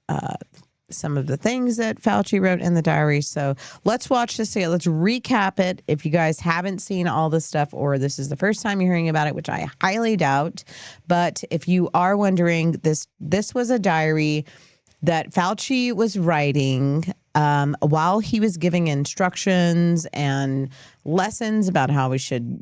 B: things that Fauci wrote in the diary. So let's watch this together. Let's recap it. If you guys haven't seen all this stuff, or this is the first time you're hearing about it, which I highly doubt. But if you are wondering, this was a diary that Fauci was writing while he was giving instructions and lessons about how we should,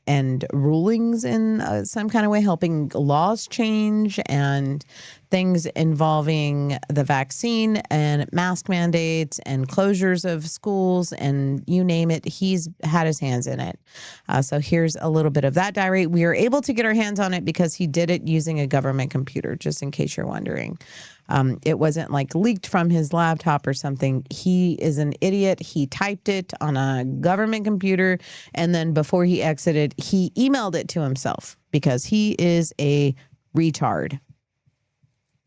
B: and rulings in some kind of way, helping laws change and things involving the vaccine and mask mandates and closures of schools and you name it. He's had his hands in it. So here's a little bit of that diary. We are able to get our hands on it because he did it using a government computer, just in case you're wondering. It wasn't like leaked from his laptop or something. He is an idiot. He typed it on a government computer, and then before he exited, he emailed it to himself because he is a retard.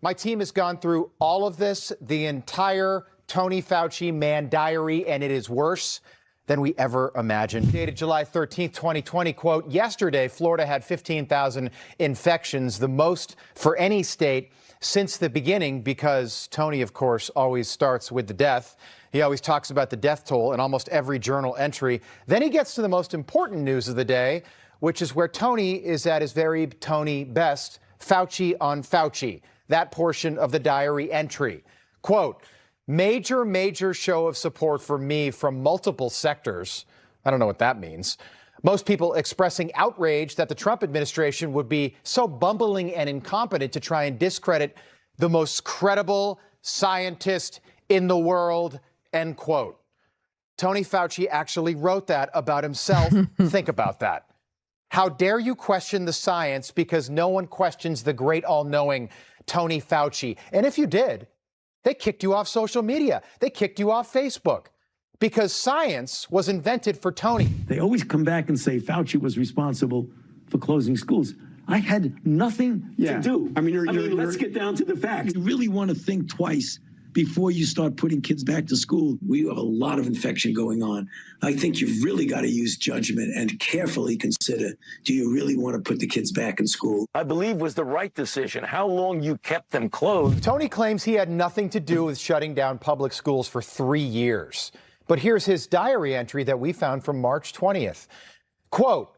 P: My team has gone through all of this, the entire Tony Fauci man diary, and it is worse than we ever imagined. Dated July 13th, 2020, quote, yesterday, Florida had 15,000 infections, the most for any state since the beginning, because Tony, of course, always starts with the death. He always talks about the death toll in almost every journal entry. Then he gets to the most important news of the day, which is where Tony is at his very Tony best, Fauci on Fauci. That portion of the diary entry. Quote, major show of support for me from multiple sectors. I don't know what that means. Most people expressing outrage that the Trump administration would be so bumbling and incompetent to try and discredit the most credible scientist in the world, end quote. Tony Fauci actually wrote that about himself. Think about that. How dare you question the science because no one questions the great all-knowing Tony Fauci. And if you did, they kicked you off social media. They kicked you off Facebook because science was invented for Tony.
Q: They always come back and say Fauci was responsible for closing schools. I had nothing to do. I mean, let's get down to the facts. You really want to think twice before you start putting kids back to school. We have a lot of infection going on. I think you've really got to use judgment and carefully consider, do you really want to put the kids back in school?
R: I believe was the right decision. How long you kept them closed.
P: Tony claims he had nothing to do with shutting down public schools for 3 years. But here's his diary entry that we found from March 20th. Quote,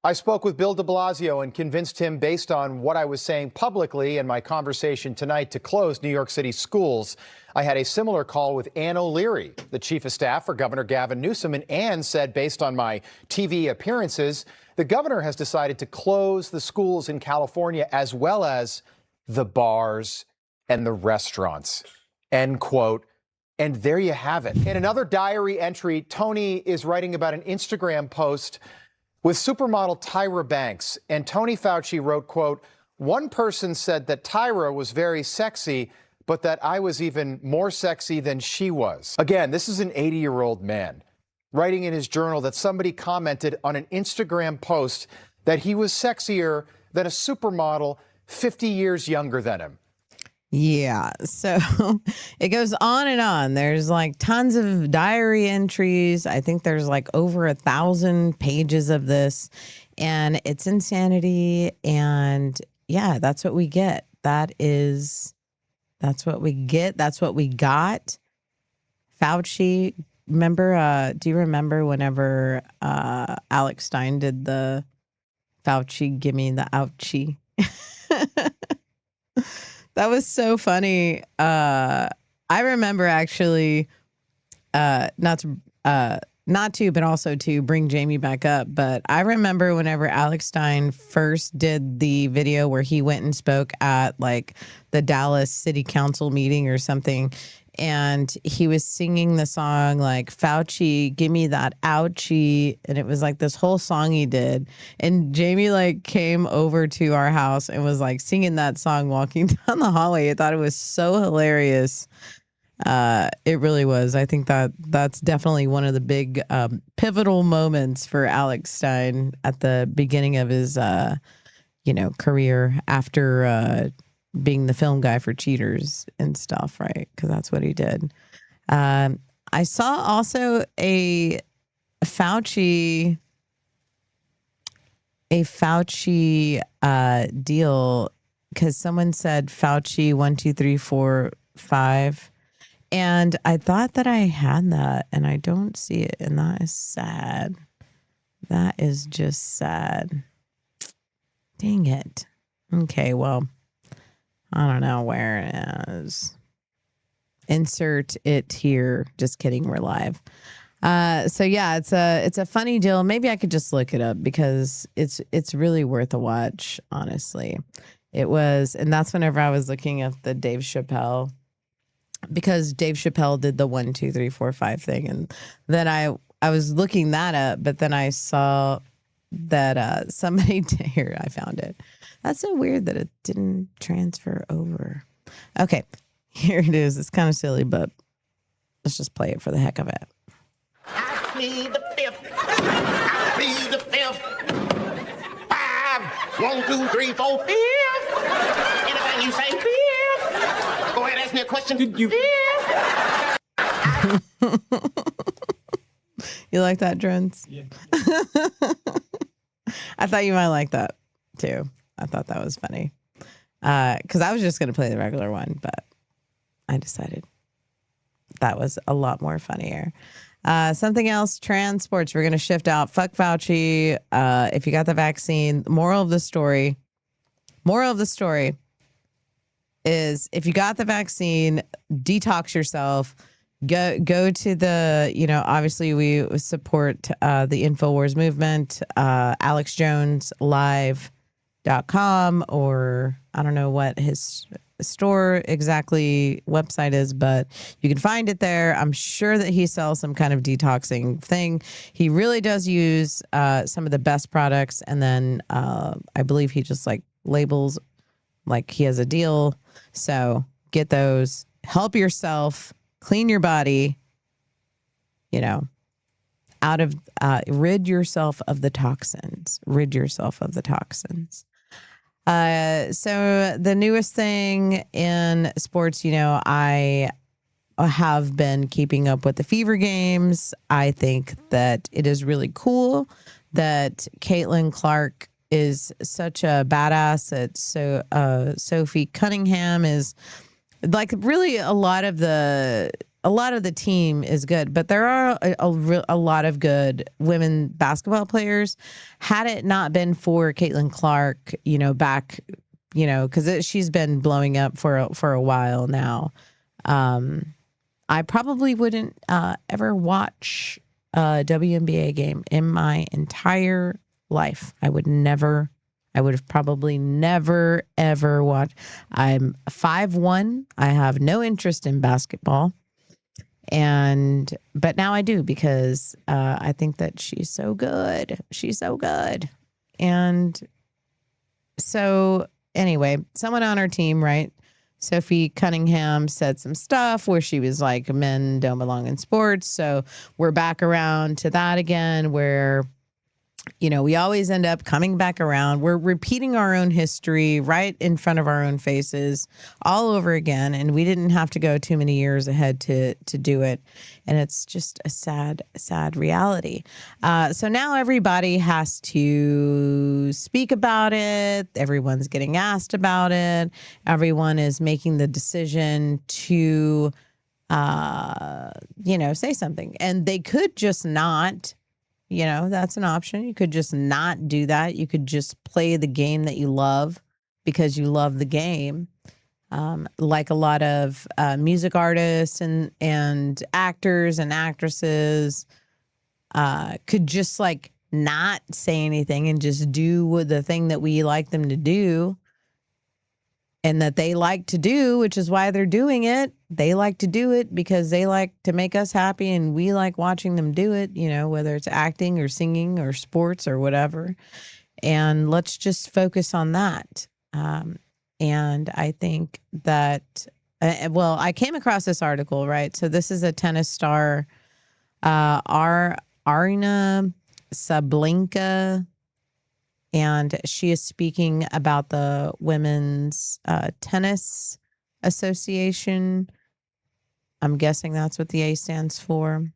P: I spoke with Bill de Blasio and convinced him, based on what I was saying publicly and my conversation tonight, to close New York City schools. I had a similar call with Ann O'Leary, the chief of staff for Governor Gavin Newsom, and Ann said, based on my TV appearances, the governor has decided to close the schools in California as well as the bars and the restaurants. End quote. And there you have it. In another diary entry, Tony is writing about an Instagram post with supermodel Tyra Banks. And Tony Fauci wrote, quote, one person said that Tyra was very sexy, but that I was even more sexy than she was. Again, this is an 80-year-old man writing in his journal that somebody commented on an Instagram post that he was sexier than a supermodel 50 years younger than him.
B: Yeah, so it goes on and on. There's like tons of diary entries. I think there's like over 1,000 pages of this, and it's insanity. And yeah, that's what we get. That's what we get. That's what we got. Fauci, remember, do you remember whenever Alex Stein did the Fauci, give me the ouchie? That was so funny. I remember actually, not to, but also to bring Jamie back up. But I remember whenever Alex Stein first did the video where he went and spoke at like the Dallas City Council meeting or something. And he was singing the song like, Fauci, give me that ouchie. And it was like this whole song he did. And Jamie like came over to our house and was like singing that song walking down the hallway. I thought it was so hilarious. It really was. I think that's definitely one of the big pivotal moments for Alex Stein at the beginning of his, career after being the film guy for Cheaters and stuff, right? Because that's what he did. I saw also a Fauci deal because someone said Fauci 1, 2, 3, 4, 5, and I thought that I had that, and I don't see it, and that is sad. That is just sad. Dang it. Okay, well. I don't know where it is. Insert it here. Just kidding. We're live. So yeah, it's a funny deal. Maybe I could just look it up because it's really worth a watch. Honestly, it was, and that's whenever I was looking at the Dave Chappelle, because Dave Chappelle did the 1, 2, 3, 4, 5 thing, and then I was looking that up, but then I saw that somebody here. I found it. That's so weird that it didn't transfer over. Okay, here it is. It's kind of silly, but let's just play it for the heck of it.
S: I plead the fifth. I plead the fifth. 5, 1, 2, 3, 4, 5. Anything you say, 5. Go ahead, ask me a question. Did you?
B: You like that, Drones? Yeah. I thought you might like that too. I thought that was funny because I was just going to play the regular one, but I decided that was a lot more funnier. Something else, transports. We're going to shift out. Fuck Fauci. If you got the vaccine, moral of the story is if you got the vaccine, detox yourself. Go to the, obviously we support the InfoWars movement, AlexJonesLive.com, or I don't know what his store exactly website is, but you can find it there. I'm sure that he sells some kind of detoxing thing. He really does use some of the best products, and then I believe he just like labels like he has a deal. So get those, help yourself, clean your body, rid yourself of the toxins. So the newest thing in sports, I have been keeping up with the Fever games. I think that it is really cool that Caitlin Clark is such a badass. Sophie Cunningham is like really a lot of the team is good, but there are a lot of good women basketball players. Had it not been for Caitlin Clark, back, because she's been blowing up for a while now. I probably wouldn't ever watch a WNBA game in my entire life. I would have probably never, ever watched. I'm 5'1". I have no interest in basketball. But now I do because I think that she's so good. She's so good. And so anyway, someone on our team, right? Sophie Cunningham said some stuff where she was like, men don't belong in sports. So we're back around to that again, where, we always end up coming back around. We're repeating our own history right in front of our own faces all over again. And we didn't have to go too many years ahead to do it. And it's just a sad, sad reality. So now everybody has to speak about it. Everyone's getting asked about it. Everyone is making the decision to, say something. And they could just not. That's an option. You could just not do that. You could just play the game that you love because you love the game. Like a lot of music artists and actors and actresses could just like not say anything and just do the thing that we like them to do and that they like to do, which is why they're doing it. They like to do it because they like to make us happy and we like watching them do it, whether it's acting or singing or sports or whatever. And let's just focus on that. And I think that, I came across this article, right? So this is a tennis star, Arina Sablenka, and she is speaking about the Women's Tennis Association. I'm guessing that's what the A stands for.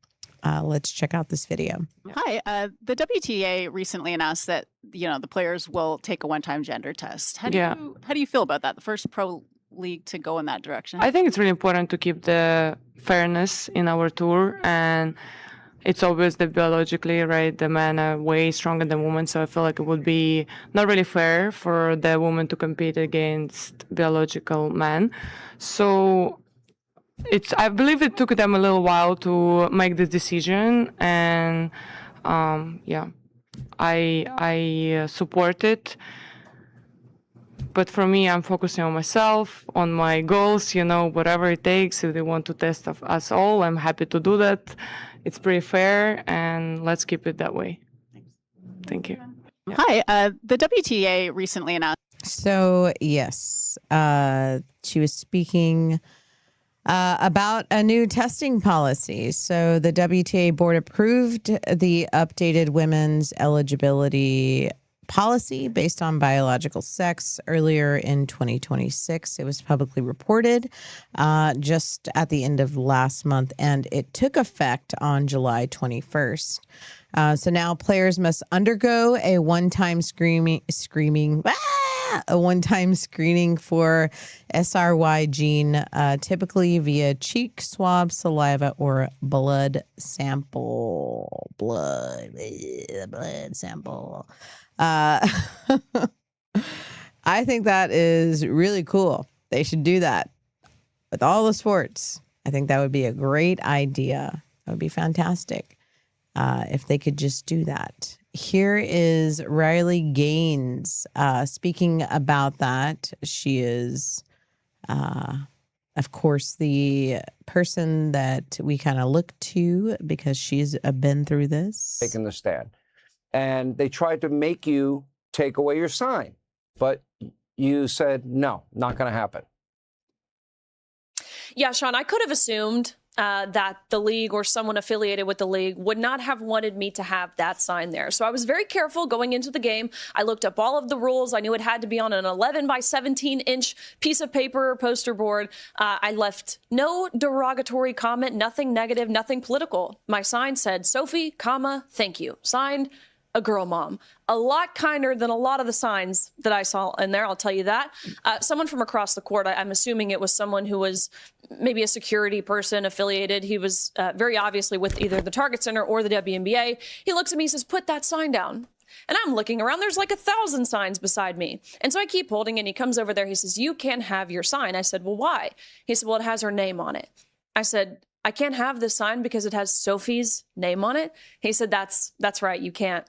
B: Let's check out this video.
T: Hi. The WTA recently announced that the players will take a one-time gender test. How do you feel about that? The first pro league to go in that direction.
U: I think it's really important to keep the fairness in our tour, and it's obvious that biologically, right, the men are way stronger than women, so I feel like it would be not really fair for the woman to compete against biological men. So I believe it took them a little while to make this decision, and I support it. But for me, I'm focusing on myself, on my goals, whatever it takes. If they want to test us all, I'm happy to do that. It's pretty fair, and let's keep it that way. Thank you. Yeah.
T: Hi. The WTA recently announced.
B: So, yes, she was speaking about a new testing policy. So the WTA board approved the updated women's eligibility policy based on biological sex earlier in 2026. It was publicly reported just at the end of last month, and it took effect on July 21st. So now players must undergo a one-time screening for SRY gene, typically via cheek swab, saliva, or blood sample. Blood sample. I think that is really cool. They should do that with all the sports. I think that would be a great idea. That would be fantastic if they could just do that. Here is Riley Gaines speaking about that. She is, of course, the person that we kind of look to because she's been through this.
V: Taking the stand. And they tried to make you take away your sign. But you said, no, not going to happen.
W: Yeah, Sean, I could have assumed
A: that the league or someone affiliated with the league would not have wanted me to have that sign there. So I was very careful going into the game. I looked up all of the rules. I knew it had to be on an 11 by 17 inch piece of paper or poster board. I left no derogatory comment, nothing negative, nothing political. My sign said, Sophie, comma, thank you. Signed, a girl mom. A lot kinder than a lot of the signs that I saw in there, I'll tell you that. Someone from across the court, I'm assuming it was someone who was maybe a security person affiliated. He was very obviously with either the Target Center or the WNBA. He looks at me and says, put that sign down. And I'm looking around, there's like 1,000 signs beside me. And so I keep holding it, and he comes over there, he says, you can't have your sign. I said, well, why? He said, well, it has her name on it. I said, I can't have this sign because it has Sophie's name on it. He said, that's right, you can't.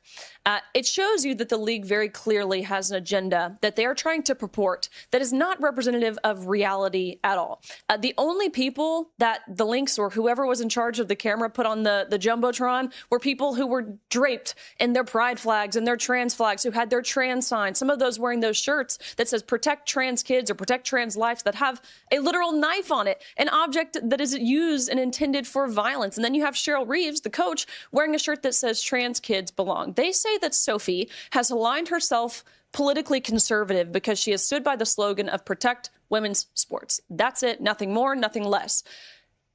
A: It shows you that the league very clearly has an agenda that they are trying to purport that is not representative of reality at all. The only people that the Lynx or whoever was in charge of the camera put on the Jumbotron were people who were draped in their pride flags and their trans flags, who had their trans signs, some of those wearing those shirts that says protect trans kids or protect trans lives that have a literal knife on it, an object that is used and intended for violence. And then you have Cheryl Reeves, the coach, wearing a shirt that says trans kids belong. They say that Sophie has aligned herself politically conservative because she has stood by the slogan of protect women's sports. That's it, nothing more, nothing less.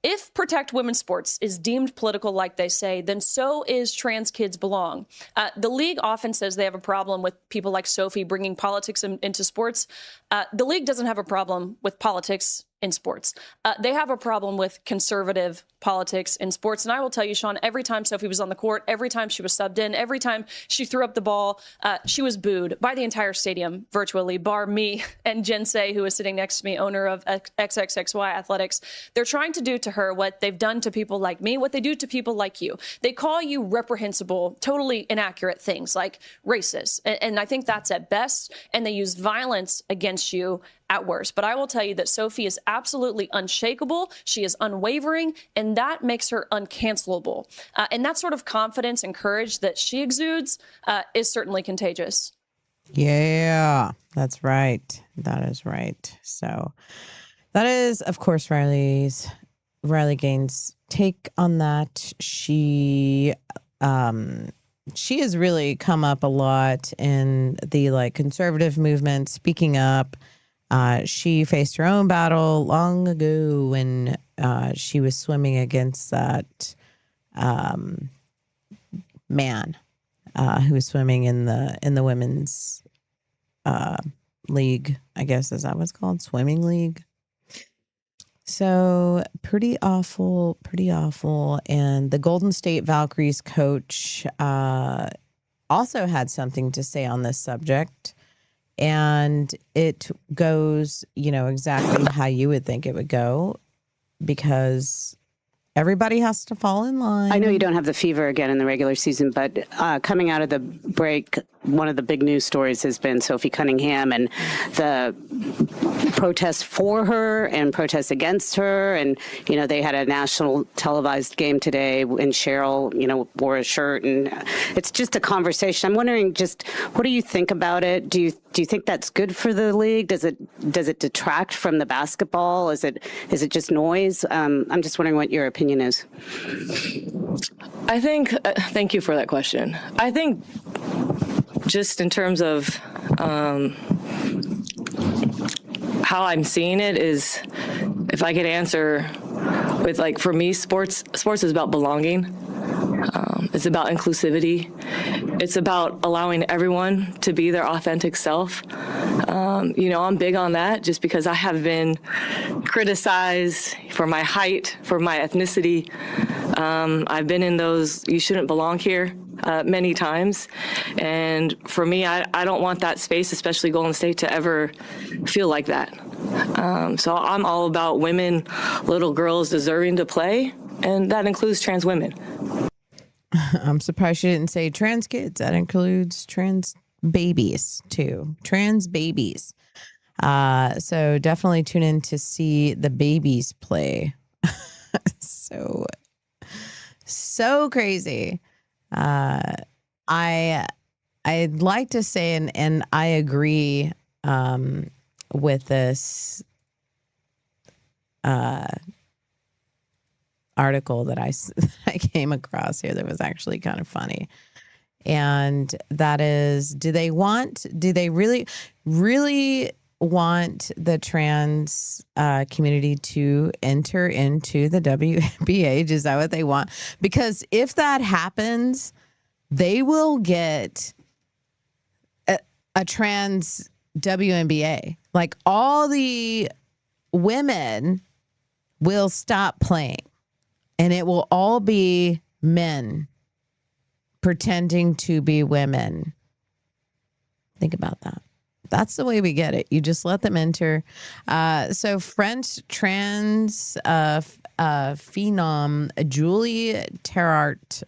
A: If protect women's sports is deemed political, like they say, then so is trans kids belong. The league often says they have a problem with people like Sophie bringing politics into sports. The league doesn't have a problem with politics in sports. They have a problem with conservative politics in sports. And I will tell you, Sean, every time Sophie was on the court, every time she was subbed in, every time she threw up the ball, she was booed by the entire stadium virtually, bar me and Jen Say, who is sitting next to me, owner of XXXY Athletics. They're trying to do to her what they've done to people like me, what they do to people like you. They call you reprehensible, totally inaccurate things like racist. And I think that's at best. And they use violence against you at worst. But I will tell you that Sophie is absolutely unshakable. She is unwavering, and that makes her uncancelable. And that sort of confidence and courage that she exudes is certainly contagious.
B: Yeah, that's right. That is right. So that is, of course, Riley Gaines' take on that. She has really come up a lot in the conservative movement, speaking up. She faced her own battle long ago when she was swimming against that man who was swimming in the women's league. I guess is that what's called, swimming league. So pretty awful. And the Golden State Valkyries coach also had something to say on this subject. And it goes, exactly how you would think it would go, because everybody has to fall in line.
C: I know you don't have the fever again in the regular season, but coming out of the break, one of the big news stories has been Sophie Cunningham and the protests for her and protests against her. And, they had a national televised game today and Cheryl, wore a shirt, and it's just a conversation. I'm wondering what do you think about it? Do you think that's good for the league? Does it detract from the basketball? Is it just noise? I'm just wondering what your opinion is.
W: I think, thank you for that question. I think just in terms of how I'm seeing it is, if I could answer with for me, sports is about belonging. It's about inclusivity. It's about allowing everyone to be their authentic self. I'm big on that just because I have been criticized for my height, for my ethnicity. I've been in those "you shouldn't belong here" many times. And for me, I don't want that space, especially Golden State, to ever feel like that. So I'm all about women, little girls deserving to play, and that includes trans women.
B: I'm surprised she didn't say trans kids. That includes trans babies too. Trans babies. So definitely tune in to see the babies play. So crazy. I'd like to say, and I agree with this article that I came across here that was actually kind of funny. And that is, do they really want the trans community to enter into the WNBA? Is that what they want? Because if that happens, they will get a trans WNBA. Like, all the women will stop playing, and it will all be men pretending to be women. Think about that. That's the way we get it. You just let them enter. So French trans phenom Julie Terart.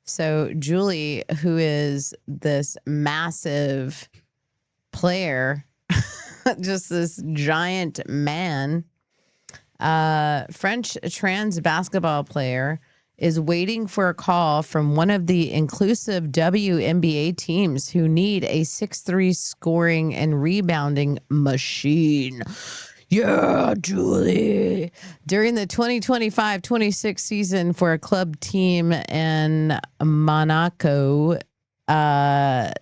B: So Julie, who is this massive player, just this giant man, French trans basketball player, is waiting for a call from one of the inclusive WNBA teams who need a 6'3" scoring and rebounding machine. Yeah, Julie. During the 2025-26 season for a club team in Monaco,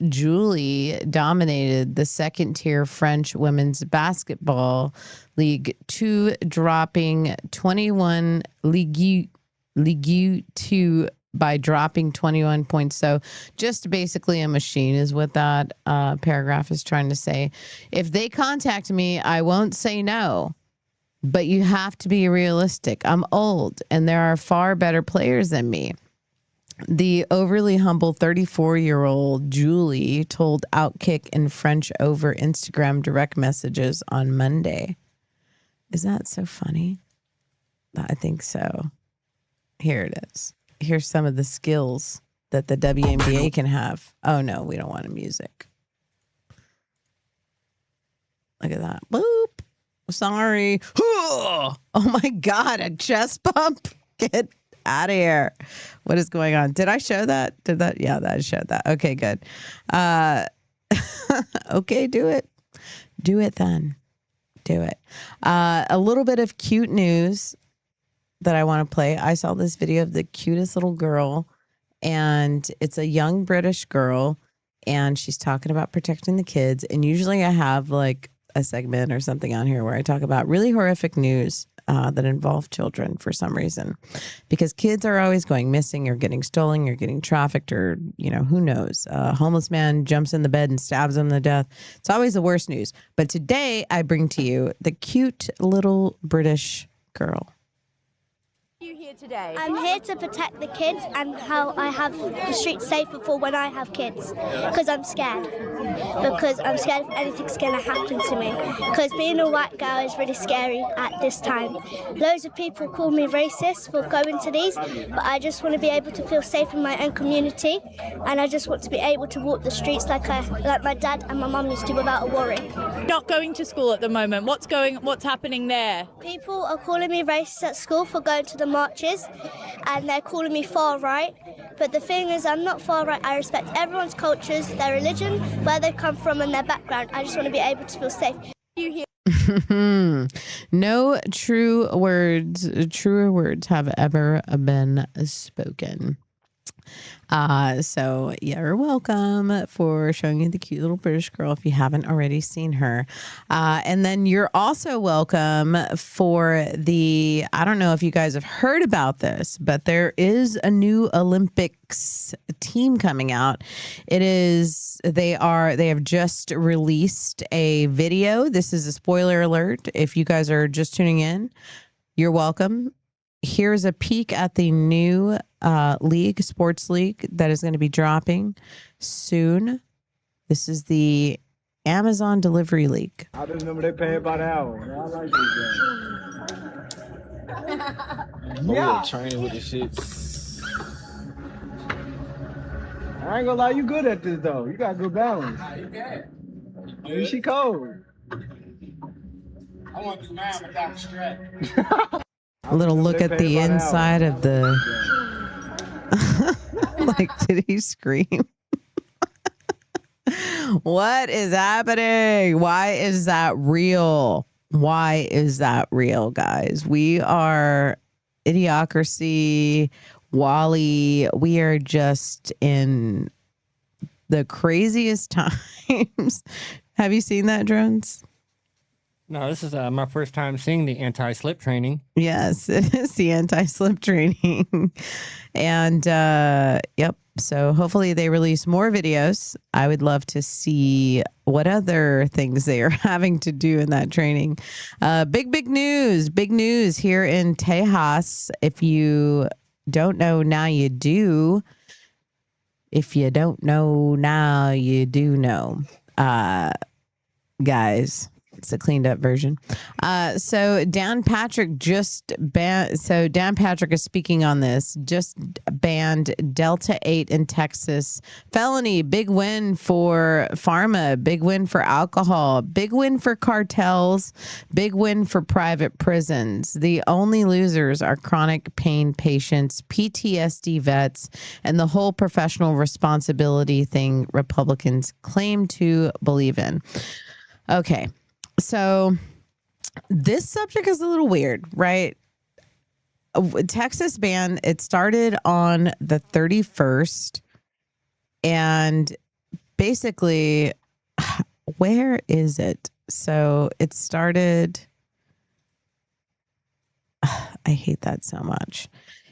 B: Julie dominated the second-tier French women's basketball league, dropping 21 Ligue 2 by dropping 21 points. So just basically a machine is what that paragraph is trying to say. If they contact me, I won't say no, but you have to be realistic. I'm old and there are far better players than me. The overly humble 34-year-old Julie told Outkick in French over Instagram direct messages on Monday. Is that so funny? I think so. Here it is. Here's some of the skills that the WNBA can have. Oh, no, we don't want a music. Look at that. Boop. Sorry. Oh, my God. A chest bump. Get out of here. What is going on? Did I show that? Yeah, that showed that. Okay, good. Okay, do it. Do it then. Do it. A little bit of cute news that I want to play. I saw this video of the cutest little girl, and it's a young British girl, and she's talking about protecting the kids. And usually I have like a segment or something on here where I talk about really horrific news that involve children for some reason, because kids are always going missing or getting stolen or getting trafficked, or, you know, who knows, a homeless man jumps in the bed and stabs them to death. It's always the worst news. But today I bring to you the cute little British girl.
D: You here today? I'm here to protect the kids and how I have the streets safer for when I have kids, because I'm scared. Because I'm scared if anything's going to happen to me. Because being a white girl is really scary at this time. Loads of people call me racist for going to these, but I just want to be able to feel safe in my own community, and I just want to be able to walk the streets like my dad and my mum used to without a worry.
E: Not going to school at the moment. What's happening there?
D: People are calling me racist at school for going to the marches, and they're calling me far right, but the thing is, I'm not far right. I respect everyone's cultures, their religion, where they come from, and their background. I just want to be able to feel safe. You hear?
B: No truer words have ever been spoken. So you're welcome for showing you the cute little British girl if you haven't already seen her. And then you're also welcome for I don't know if you guys have heard about this, but there is a new Olympics team coming out. They have just released a video. This is a spoiler alert. If you guys are just tuning you're welcome. Here's a peek at the new sports league that is going to be dropping soon. This is the Amazon Delivery League.
G: I just remember they pay by the hour. I like this. Yeah. Training with the shit. I ain't gonna lie, you good at this though. You got good balance. Nah, you got it. She cold. I want to do mine without the strap.
B: A little look at the inside of the... Like, did he scream? What is happening? Why is that real? Why is that real, guys? We are Idiocracy, Wall-E. We are just in the craziest times. Have you seen that, Drones?
F: No, this is my first time seeing the anti-slip training.
B: Yes, it is the anti-slip training. And yep. So hopefully they release more videos. I would love to see what other things they are having to do in that training. Big news here in Tejas. If you don't know, now you do. If you don't know, now you do know. Guys, it's a cleaned up version. So Dan Patrick just banned. So Dan Patrick is speaking on this. Just banned Delta-8 in Texas. Felony. Big win for pharma. Big win for alcohol. Big win for cartels. Big win for private prisons. The only losers are chronic pain patients, PTSD vets, and the whole professional responsibility thing Republicans claim to believe in. Okay. So this subject is a little weird, right? Texas ban, it started on the 31st. And basically, where is it? So it started, I hate that so much.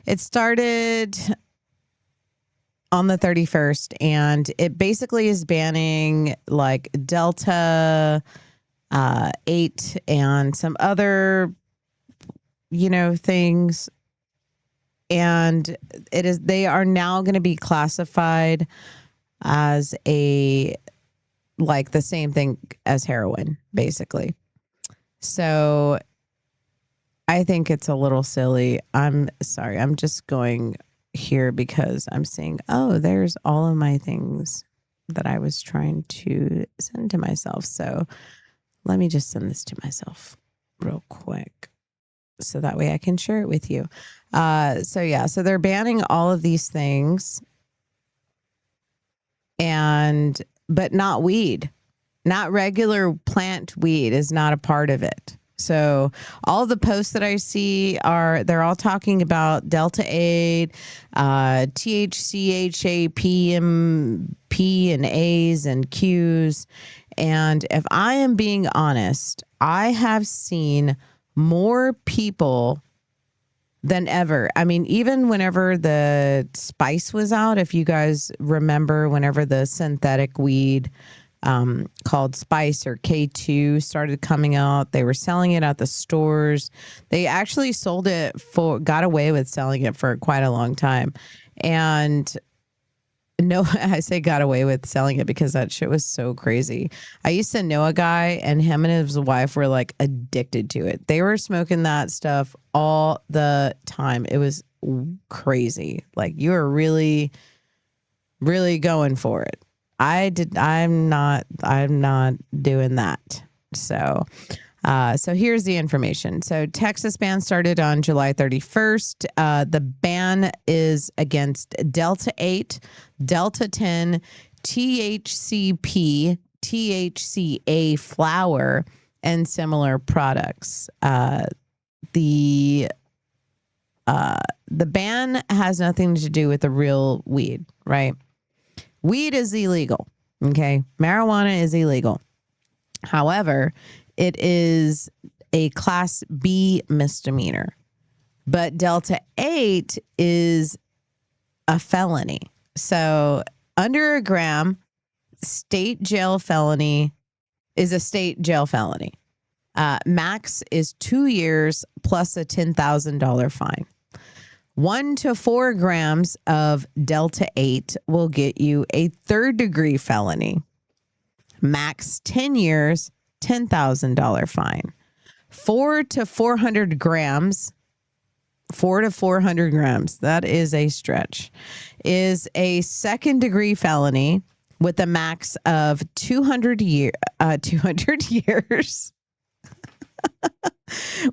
B: It started on the 31st, and it basically is banning like Delta-8 and some other, things. And they are now going to be classified as the same thing as heroin, basically. So I think it's a little silly. I'm sorry. I'm just going here because I'm seeing, there's all of my things that I was trying to send to myself. So let me just send this to myself real quick so that way I can share it with you. So they're banning all of these things, but not weed. Not regular plant weed is not a part of it. So all the posts that I see they're all talking about Delta-8, THC, HA, P and A's and Q's. And if I am being honest, I have seen more people than ever. I mean, even whenever the spice was out, if you guys remember, whenever the synthetic weed called Spice or K2 started coming out, they were selling it at the stores. They actually got away with selling it for quite a long time. And no, I say got away with selling it because that shit was so crazy. I used to know a guy, and him and his wife were like addicted to it. They were smoking that stuff all the time. It was crazy. Like, you were really, really going for it. I'm not doing that. So here's the information. So Texas ban started on July 31st. The ban is against Delta-8, Delta-10, THCP, THCA flower, and similar products. The ban has nothing to do with the real weed, right? Weed is illegal. Okay. Marijuana is illegal. However, it is a class B misdemeanor, but Delta-8 is a felony. So under a gram, state jail felony is a state jail felony. Max is 2 years plus a $10,000 fine. 1 to 4 grams of Delta-8 will get you a third-degree felony. Max 10 years, $10,000 fine. 4 to 400 grams, that is a stretch, is a second-degree felony with a max of 200 years.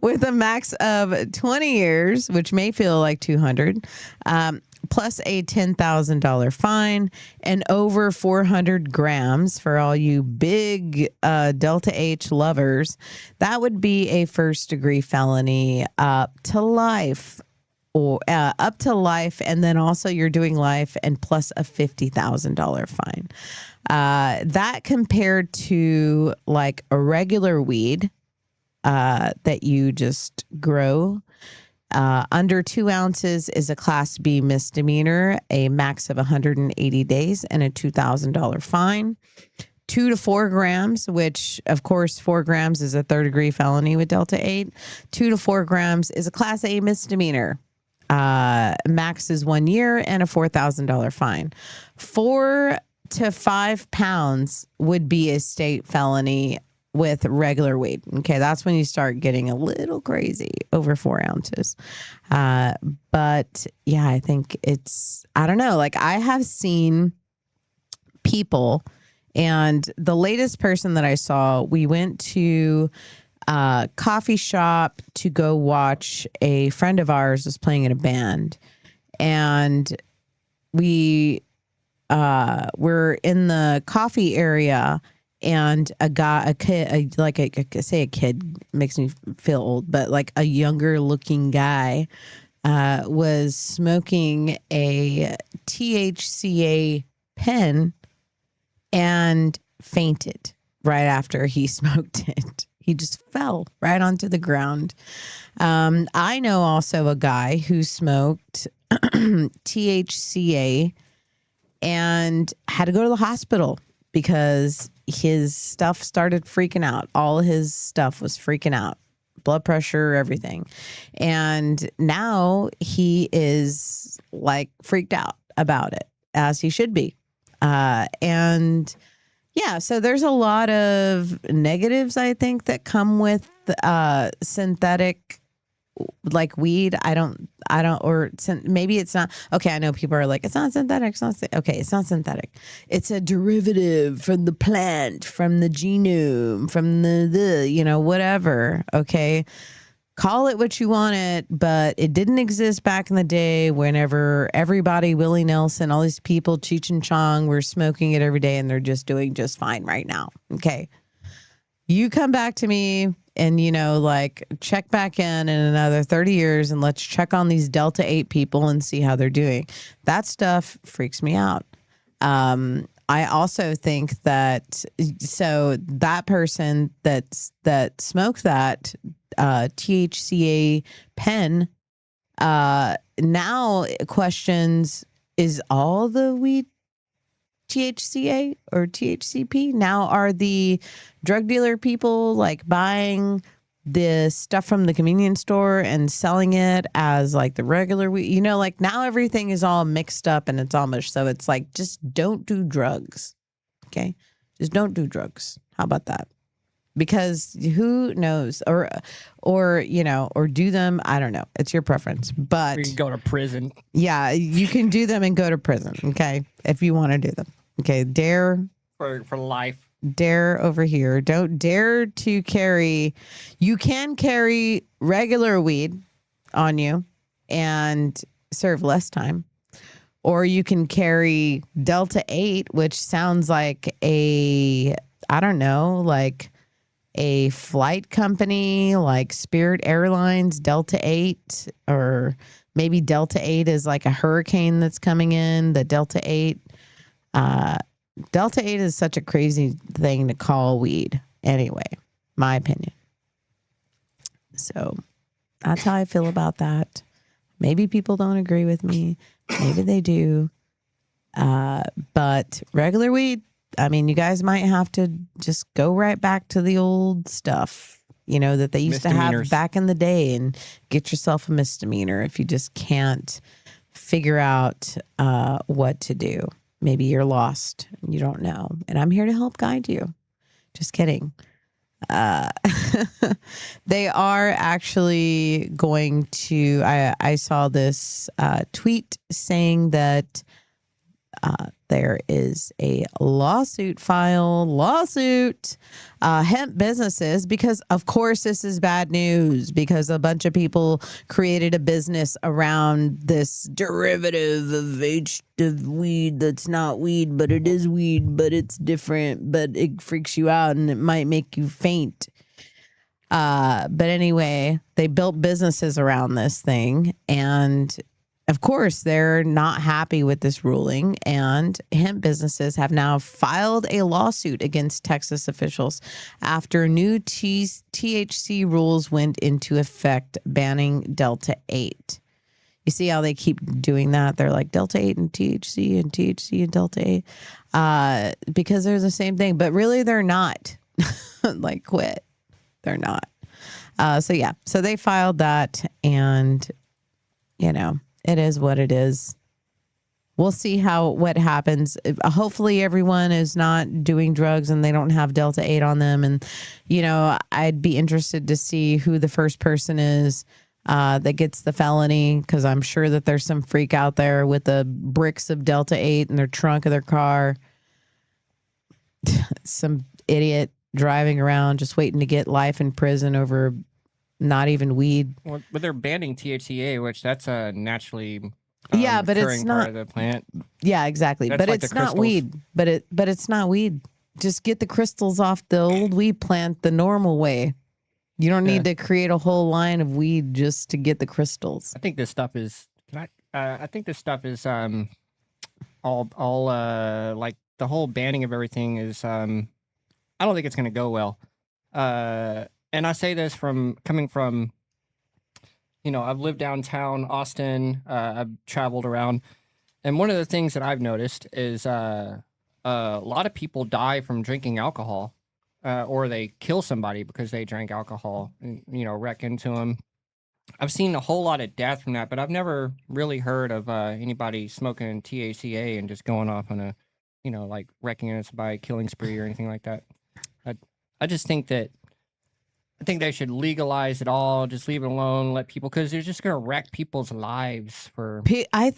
B: With a max of 20 years, which may feel like 200, plus a $10,000 fine, and over 400 grams for all you big Delta-8 lovers, that would be a first-degree felony up to life. or up to life, and then also you're doing life and plus a $50,000 fine. That compared to like a regular weed that you just grow. Under 2 ounces is a Class B misdemeanor, a max of 180 days, and a $2,000 fine. 2 to 4 grams, which of course 4 grams is a 3rd-degree felony with Delta-8. 2 to 4 grams is a Class A misdemeanor. Max is 1 year and a $4,000 fine. 4 to 5 pounds would be a state felony with regular weed. Okay, that's when you start getting a little crazy over 4 ounces. But yeah, I think I don't know. Like I have seen people, and the latest person that I saw, we went to a coffee shop to go watch a friend of ours was playing in a band, and we were in the coffee area, and a kid makes me feel old, but like a younger looking guy was smoking a THCA pen and fainted right after he smoked it. He just fell right onto the ground. I know also a guy who smoked THCA and had to go to the hospital because his stuff started freaking out. All his stuff was freaking out. Blood pressure, everything. And now he is like freaked out about it, as he should be. And yeah, so there's a lot of negatives, I think, that come with synthetic like weed. Maybe it's not. Okay, I know people are like, it's not synthetic. It's not synthetic. It's a derivative from the plant, from the genome, from the whatever. Okay. Call it what you want it, but it didn't exist back in the day whenever everybody, Willie Nelson, all these people, Cheech and Chong, were smoking it every day, and they're just doing just fine right now. Okay. You come back to me and, check back in another 30 years and let's check on these Delta-8 people and see how they're doing. That stuff freaks me out. I also think that, so that person that smoked that THCA pen now questions, is all the weed THCA or THCP? Now are the drug dealer people like buying the stuff from the convenience store and selling it as like the regular weed? Like now everything is all mixed up and it's almost, so it's like, just don't do drugs. Okay. Just don't do drugs. How about that? Because who knows, or do them. I don't know. It's your preference, but
F: you can go to prison.
B: Yeah, you can do them and go to prison. Okay. If you want to do them. Okay. Dare
F: for life.
B: Dare over here. Don't dare to carry. You can carry regular weed on you and serve less time. Or you can carry Delta-8, which sounds like a flight company like Spirit Airlines, Delta-8, or maybe Delta-8 is like a hurricane that's coming in, the Delta-8. Delta-8 is such a crazy thing to call weed. Anyway, my opinion. So that's how I feel about that. Maybe people don't agree with me. Maybe they do. But regular weed, I mean, you guys might have to just go right back to the old stuff, that they used to have back in the day, and get yourself a misdemeanor if you just can't figure out what to do. Maybe you're lost and you don't know. And I'm here to help guide you. Just kidding. They are actually going to, I saw this tweet saying that there is a lawsuit hemp businesses, because of course this is bad news, because a bunch of people created a business around this derivative of weed that's not weed, but it is weed, but it's different, but it freaks you out and it might make you faint. But anyway, they built businesses around this thing. And of course, they're not happy with this ruling. And hemp businesses have now filed a lawsuit against Texas officials after new THC rules went into effect, banning Delta-8. You see how they keep doing that? They're like Delta-8 and THC and THC and Delta-8 because they're the same thing. But really, they're not. Like, quit. They're not. So they filed that, and, it is what it is. We'll see what happens. Hopefully everyone is not doing drugs and they don't have Delta-8 on them. And, I'd be interested to see who the first person is that gets the felony, because I'm sure that there's some freak out there with the bricks of Delta-8 in their trunk of their car. Some idiot driving around just waiting to get life in prison over not even weed.
F: Well, but they're banning THCA, which that's a naturally
B: but it's not
F: part of the plant.
B: Yeah, exactly.
F: That's
B: but
F: like
B: it's
F: the
B: not
F: crystals.
B: weed. But it's not weed. Just get the crystals off the old weed plant the normal way. You don't need to create a whole line of weed just to get the crystals.
F: I think this stuff is. I think this stuff is all like the whole banning of everything is. I don't think it's going to go well. And I say this coming from, I've lived downtown Austin. I've traveled around. And one of the things that I've noticed is a lot of people die from drinking alcohol, or they kill somebody because they drank alcohol, and, wreck into them. I've seen a whole lot of death from that, but I've never really heard of anybody smoking THCA and just going off on a, like wrecking into somebody, killing spree or anything like that. I just think that I think they should legalize it all, just leave it alone, let people, because they're just going to wreck people's lives for.
B: I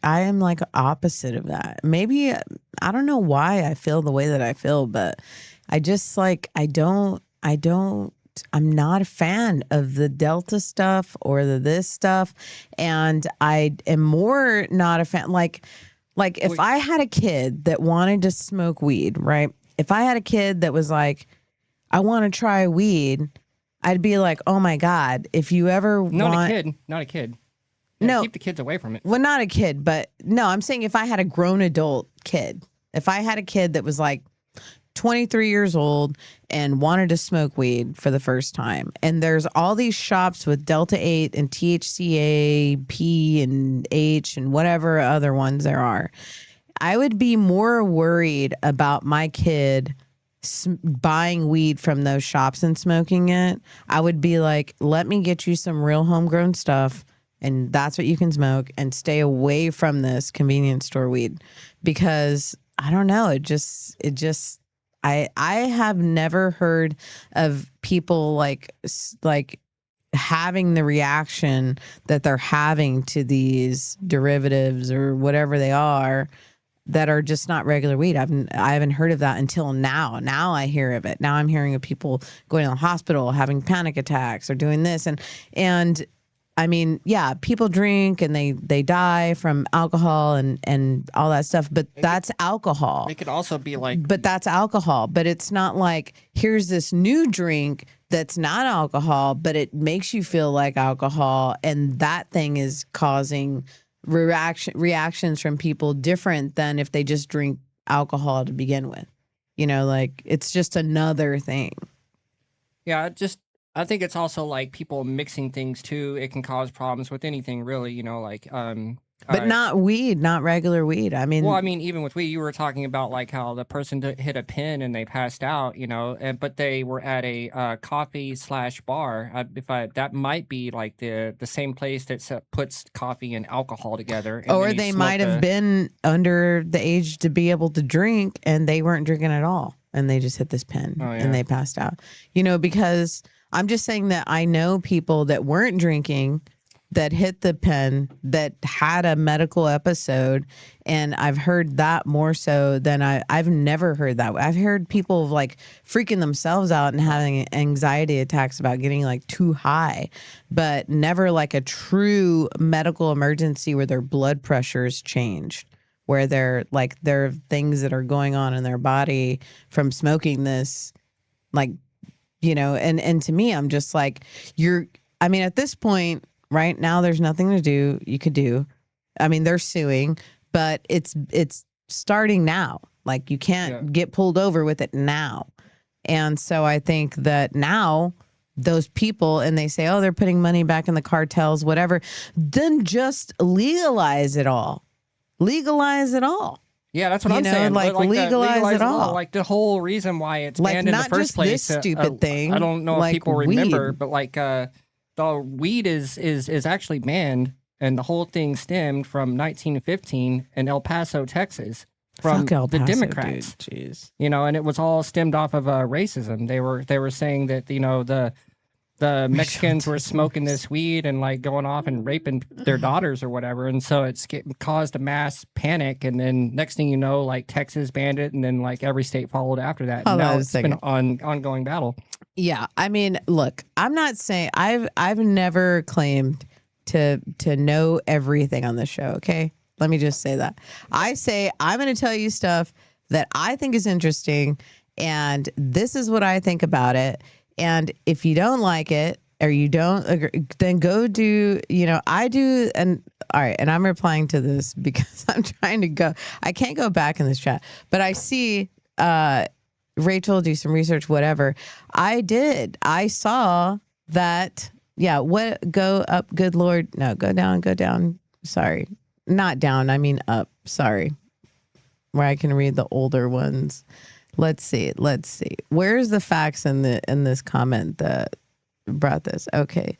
B: am like opposite of that. Maybe I don't know why I feel the way that I feel, but I just like I'm not a fan of the Delta stuff or this stuff, and I am more not a fan. Like if I had a kid that wanted to smoke weed, right? If I had a kid that was like, I want to try weed, I'd be like, oh my God, if you ever
F: Not a kid. Yeah,
B: No.
F: keep the kids away from it.
B: Well, not a kid, but no, I'm saying if I had a grown adult kid, if I had a kid that was like 23 years old and wanted to smoke weed for the first time, and there's all these shops with Delta-8 and THCA, P and H and whatever other ones there are, I would be more worried about my kid buying weed from those shops and smoking it. I would be like, let me get you some real homegrown stuff, and that's what you can smoke, and stay away from this convenience store weed, because I don't know, I have never heard of people like having the reaction that they're having to these derivatives or whatever they are that are just not regular weed. I haven't heard of that until now. Now I hear of it. Now I'm hearing of people going to the hospital, having panic attacks, or doing this. And I mean, yeah, people drink and they die from alcohol and all that stuff, but that's alcohol.
F: It could also be like.
B: But that's alcohol. But it's not like, here's this new drink that's not alcohol, but it makes you feel like alcohol, and that thing is causing reactions from people different than if they just drink alcohol to begin with. Like, it's just another thing.
F: Yeah, I think it's also like people mixing things too. It can cause problems with anything, really.
B: But not weed, not regular weed. I mean,
F: well, I mean, even with weed, you were talking about like how the person hit a pin and they passed out, but they were at a coffee/bar. That might be like the same place that puts coffee and alcohol together. And
B: or they might have been under the age to be able to drink, and they weren't drinking at all, and they just hit this pin and they passed out. Because I'm just saying that I know people that weren't drinking that hit the pen, that had a medical episode, and I've heard that more so than I've never heard that. I've heard people like freaking themselves out and having anxiety attacks about getting like too high, but never like a true medical emergency where their blood pressure's changed, where there are things that are going on in their body from smoking this, like, and to me, I'm just like, at this point right now, there's nothing to do. You could do. I mean, they're suing, but it's starting now. Like, you can't get pulled over with it now. And so I think that now those people, and they say, oh, they're putting money back in the cartels, whatever, then just legalize it all. Legalize it all.
F: Yeah, that's what I'm saying.
B: Like legalize it all.
F: Like the whole reason why it's
B: Like,
F: banned in the
B: not
F: first
B: just
F: place.
B: this stupid thing,
F: I don't know
B: like
F: if people remember,
B: weed.
F: but the weed is actually banned, and the whole thing stemmed from 1915 in El Paso, Texas, from
B: Fuck El
F: the
B: Paso,
F: Democrats.
B: dude. Jeez.
F: And it was all stemmed off of racism. They were saying that the Mexicans were smoking this weed and like going off and raping their daughters or whatever, and so it's caused a mass panic. And then next thing you know, like Texas banned it, and then like every state followed after that. And now it's been an ongoing battle.
B: Yeah, I mean, look, I'm not saying I've never claimed to know everything on this show. Okay, let me just say that. I say I'm going to tell you stuff that I think is interesting, and this is what I think about it. And if you don't like it or you don't agree, then go do, I do. And all right. And I'm replying to this because I'm trying to go. I can't go back in this chat, but I see Rachel do some research, whatever. I did. I saw that. Yeah. What? Go up. Good Lord. No, go down. Go down. Sorry. Not down. I mean up. Sorry. Where I can read the older ones. Let's see. Where's the facts in this comment that brought this? Okay.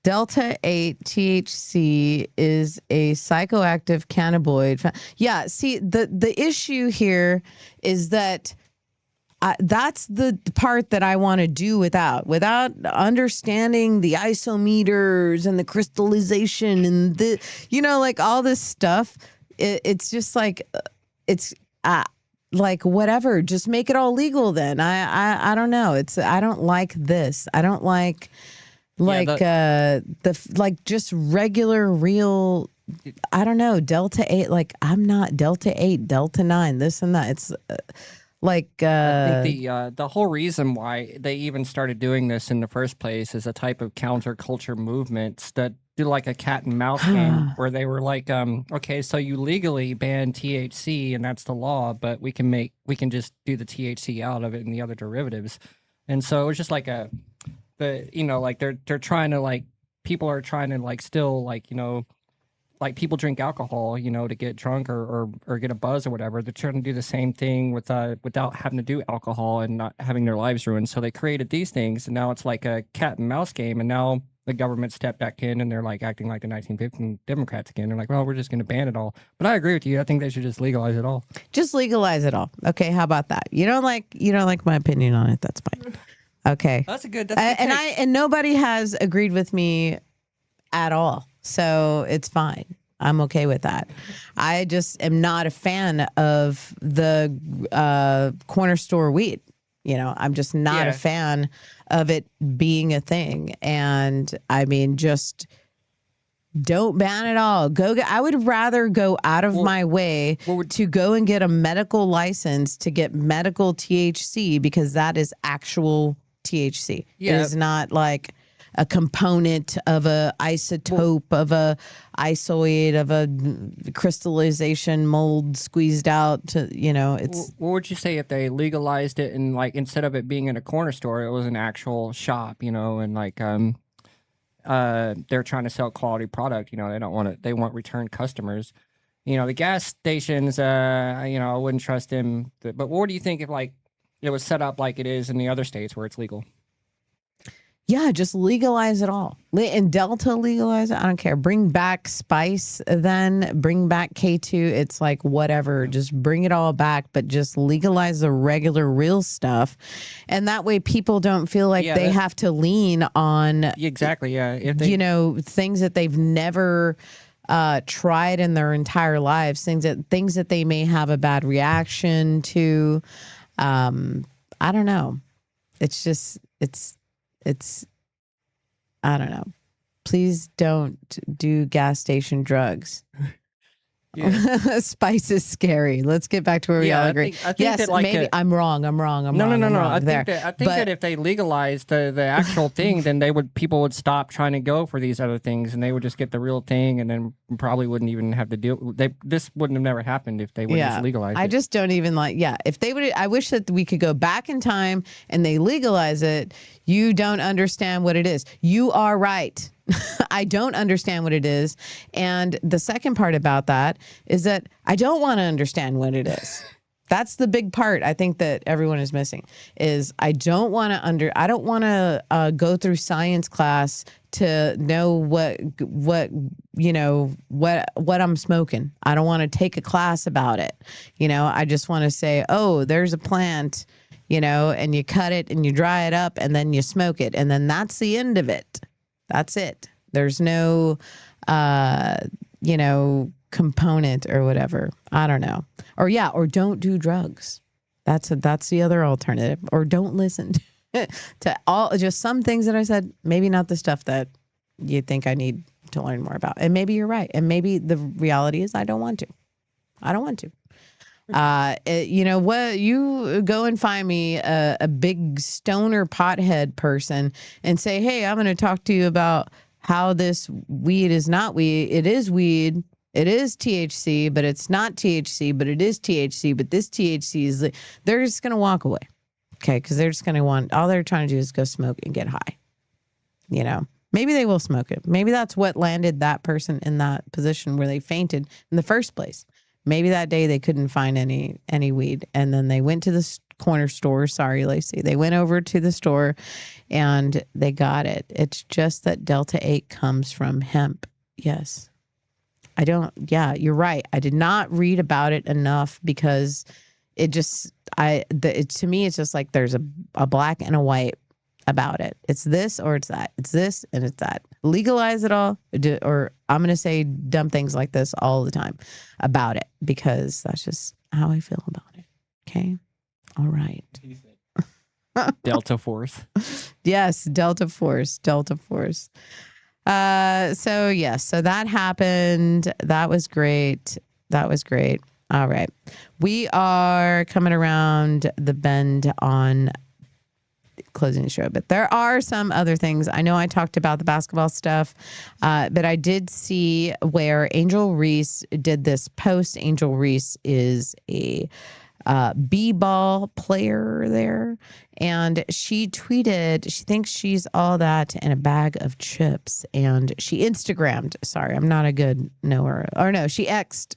B: Delta-8 THC is a psychoactive cannabinoid. Yeah, see, the issue here is that that's the part that I want to do without understanding the isometers and the crystallization and like all this stuff. It's just like, it's like, whatever, just make it all legal then. I don't know. I don't like this. I don't like just regular real, I don't know, Delta-8. Like, I'm not Delta-8, Delta-9, this and that. It's I
F: think the whole reason why they even started doing this in the first place is a type of counterculture movements that do like a cat and mouse game where they were like, okay, so you legally ban THC and that's the law, but we can just do the THC out of it and the other derivatives. And so it was just like they're trying to, like, people are trying to, like, still, like, like people drink alcohol, to get drunk or get a buzz or whatever. They're trying to do the same thing without having to do alcohol and not having their lives ruined. So they created these things, and now it's like a cat and mouse game. And now the government stepped back in, and they're like acting like the 1915 Democrats again. They're like, well, we're just going to ban it all. But I agree with you. I think they should just legalize it all.
B: Just legalize it all. Okay, how about that? You don't like my opinion on it. That's fine. Okay,
F: that's a good. Take.
B: And nobody has agreed with me at all. So it's fine. I'm okay with that. I just am not a fan of the corner store weed. I'm just not a fan of it being a thing. And I mean, just don't ban it all. I would rather go out of my way to go and get a medical license to get medical THC, because that is actual THC.
F: Yeah.
B: It is not like a component of a isotope of a isoid of a crystallization mold squeezed out to, it's.
F: What would you say if they legalized it and, like, instead of it being in a corner store, it was an actual shop, and like they're trying to sell quality product, they want return customers. The gas stations, I wouldn't trust them. But what do you think if, like, it was set up like it is in the other states where it's legal?
B: Yeah, just legalize it all. In Delta, legalize it. I don't care. Bring back Spice, then bring back K2. It's like, whatever. Just bring it all back, but just legalize the regular, real stuff. And that way people don't feel like they have to lean on...
F: Exactly, yeah. If
B: things that they've never tried in their entire lives, things that they may have a bad reaction to. I don't know. It's just... It's, I don't know. Please don't do gas station drugs. Spice is scary. Let's get back to where we all agree.
F: I think
B: yes,
F: that, like,
B: maybe I'm wrong. I'm wrong.
F: No.
B: I
F: think that if they legalized the actual thing, then people would stop trying to go for these other things, and they would just get the real thing, and then probably wouldn't even have to deal. This wouldn't have never happened if they would just legalize it.
B: I just don't even like. Yeah, if they would, I wish that we could go back in time and they legalize it. You don't understand what it is. You are right. I don't understand what it is. And the second part about that is that I don't want to understand what it is. That's the big part I think that everyone is missing is I don't want to go through science class to know what I'm smoking. I don't want to take a class about it. I just want to say, oh, there's a plant, and you cut it and you dry it up and then you smoke it. And then that's the end of it. That's it. There's no, component or whatever. I don't know. Or don't do drugs. That's the other alternative. Or don't listen to just some things that I said, maybe not the stuff that you think I need to learn more about. And maybe you're right. And maybe the reality is I don't want to. What you go and find me a big stoner pothead person and say, hey, I'm going to talk to you about how this weed is not weed. It is weed. It is THC, but it's not THC, but it is THC. But this THC is, they're just going to walk away. Okay. Cause they're just going to all they're trying to do is go smoke and get high. Maybe they will smoke it. Maybe that's what landed that person in that position where they fainted in the first place. Maybe that day they couldn't find any weed. And then they went to the corner store. Sorry, Lacey. They went over to the store and they got it. It's just that Delta-8 comes from hemp. Yes. You're right. I did not read about it enough because to me, it's just like there's a black and a white about it. It's this or it's that. It's this and it's that. Legalize it all, or I'm going to say dumb things like this all the time about it because that's just how I feel about it. Okay. All right.
F: Delta Force.
B: Yes. Delta Force. So that happened. That was great. All right. We are coming around the bend on closing the show, but there are some other things. I know I talked about the basketball stuff, but I did see where Angel Reese did this post. Angel Reese is a b-ball player there, and she tweeted she thinks she's all that in a bag of chips, and she Instagrammed. Sorry, I'm not a good knower. Or no, she X'd.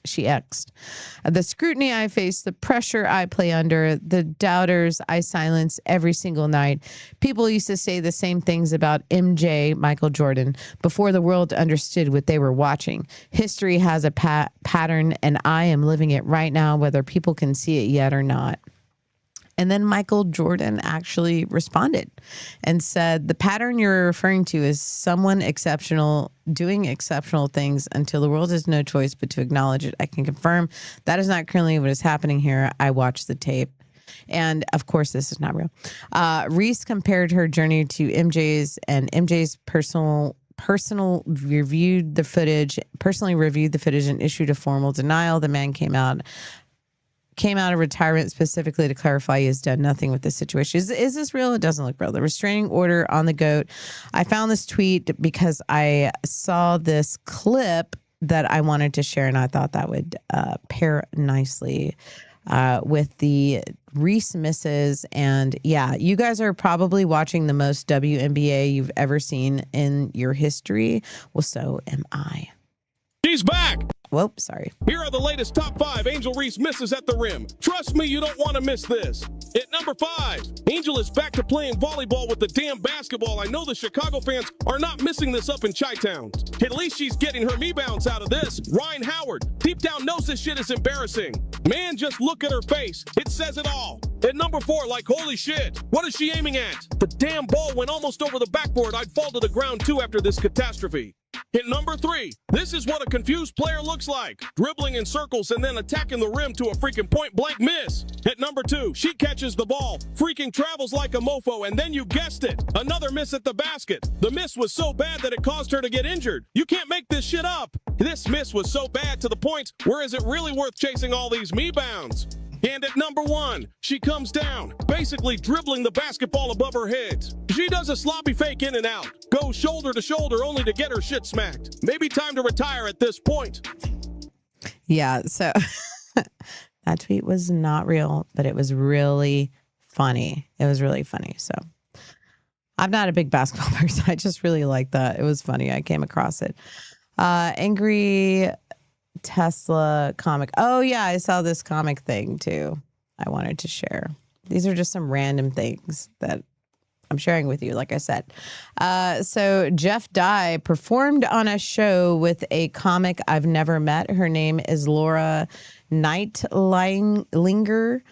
B: The scrutiny I face, the pressure I play under, the doubters I silence every single night. People used to say the same things about MJ, Michael Jordan, before the world understood what they were watching. History has a pattern, and I am living it right now, whether people can see it yet or not. And then Michael Jordan actually responded and said, the pattern you're referring to is someone exceptional doing exceptional things until the world has no choice but to acknowledge it. I can confirm that is not currently what is happening here. I watched the tape. And of course, this is not real. Reese compared her journey to MJ's, and MJ's personally reviewed the footage and issued a formal denial. The man came out of retirement specifically to clarify he has done nothing with this situation. Is this real? It doesn't look real. The restraining order on the GOAT. I found this tweet because I saw this clip that I wanted to share, and I thought that would pair nicely with the Reese misses. And yeah, you guys are probably watching the most WNBA you've ever seen in your history. Well, so am I.
H: She's back.
B: Whoa, sorry.
H: Here are the latest top 5 Angel Reese misses at the rim. Trust me, you don't want to miss this. At number 5, Angel is back to playing volleyball with the damn basketball. I know the Chicago fans are not missing this up in Chi-Town. At least she's getting her rebounds out of this. Ryan Howard, deep down knows this shit is embarrassing. Man, just look at her face. It says it all. At number 4, like, holy shit. What is she aiming at? The damn ball went almost over the backboard. I'd fall to the ground too after this catastrophe. At number 3, this is what a confused player looks like. Dribbling in circles and then attacking the rim to a freaking point-blank miss. At number 2, she catches the ball, freaking travels like a mofo, and then you guessed it, another miss at the basket. The miss was so bad that it caused her to get injured. You can't make this shit up. This miss was so bad to the point where is it really worth chasing all these me-bounds? And at number 1, she comes down, basically dribbling the basketball above her head. She does a sloppy fake in and out, goes shoulder to shoulder only to get her shit smacked. Maybe time to retire at this point.
B: Yeah, so that tweet was not real, but it was really funny. It was really funny. So I'm not a big basketball person. I just really like that. It was funny. I came across it. Angry Tesla comic. Oh, yeah, I saw this comic thing too. I wanted to share. These are just some random things that I'm sharing with you, like I said. So Jeff Dye performed on a show with a comic I've never met. Her name is Laura Nightlinger.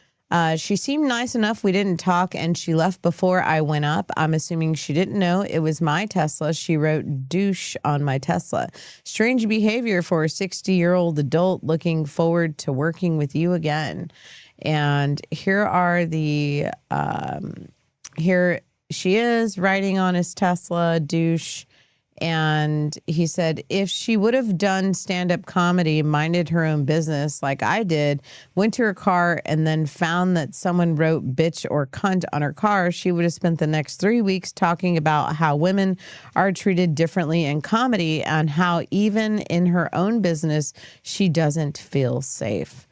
B: She seemed nice enough. We didn't talk, and she left before I went up. I'm assuming she didn't know it was my Tesla. She wrote douche on my Tesla. Strange behavior for a 60-year-old adult. Looking forward to working with you again. And here are the, here she is writing on his Tesla, douche. And he said, if she would have done stand-up comedy, minded her own business like I did, went to her car and then found that someone wrote bitch or cunt on her car, she would have spent the next 3 weeks talking about how women are treated differently in comedy and how even in her own business, she doesn't feel safe.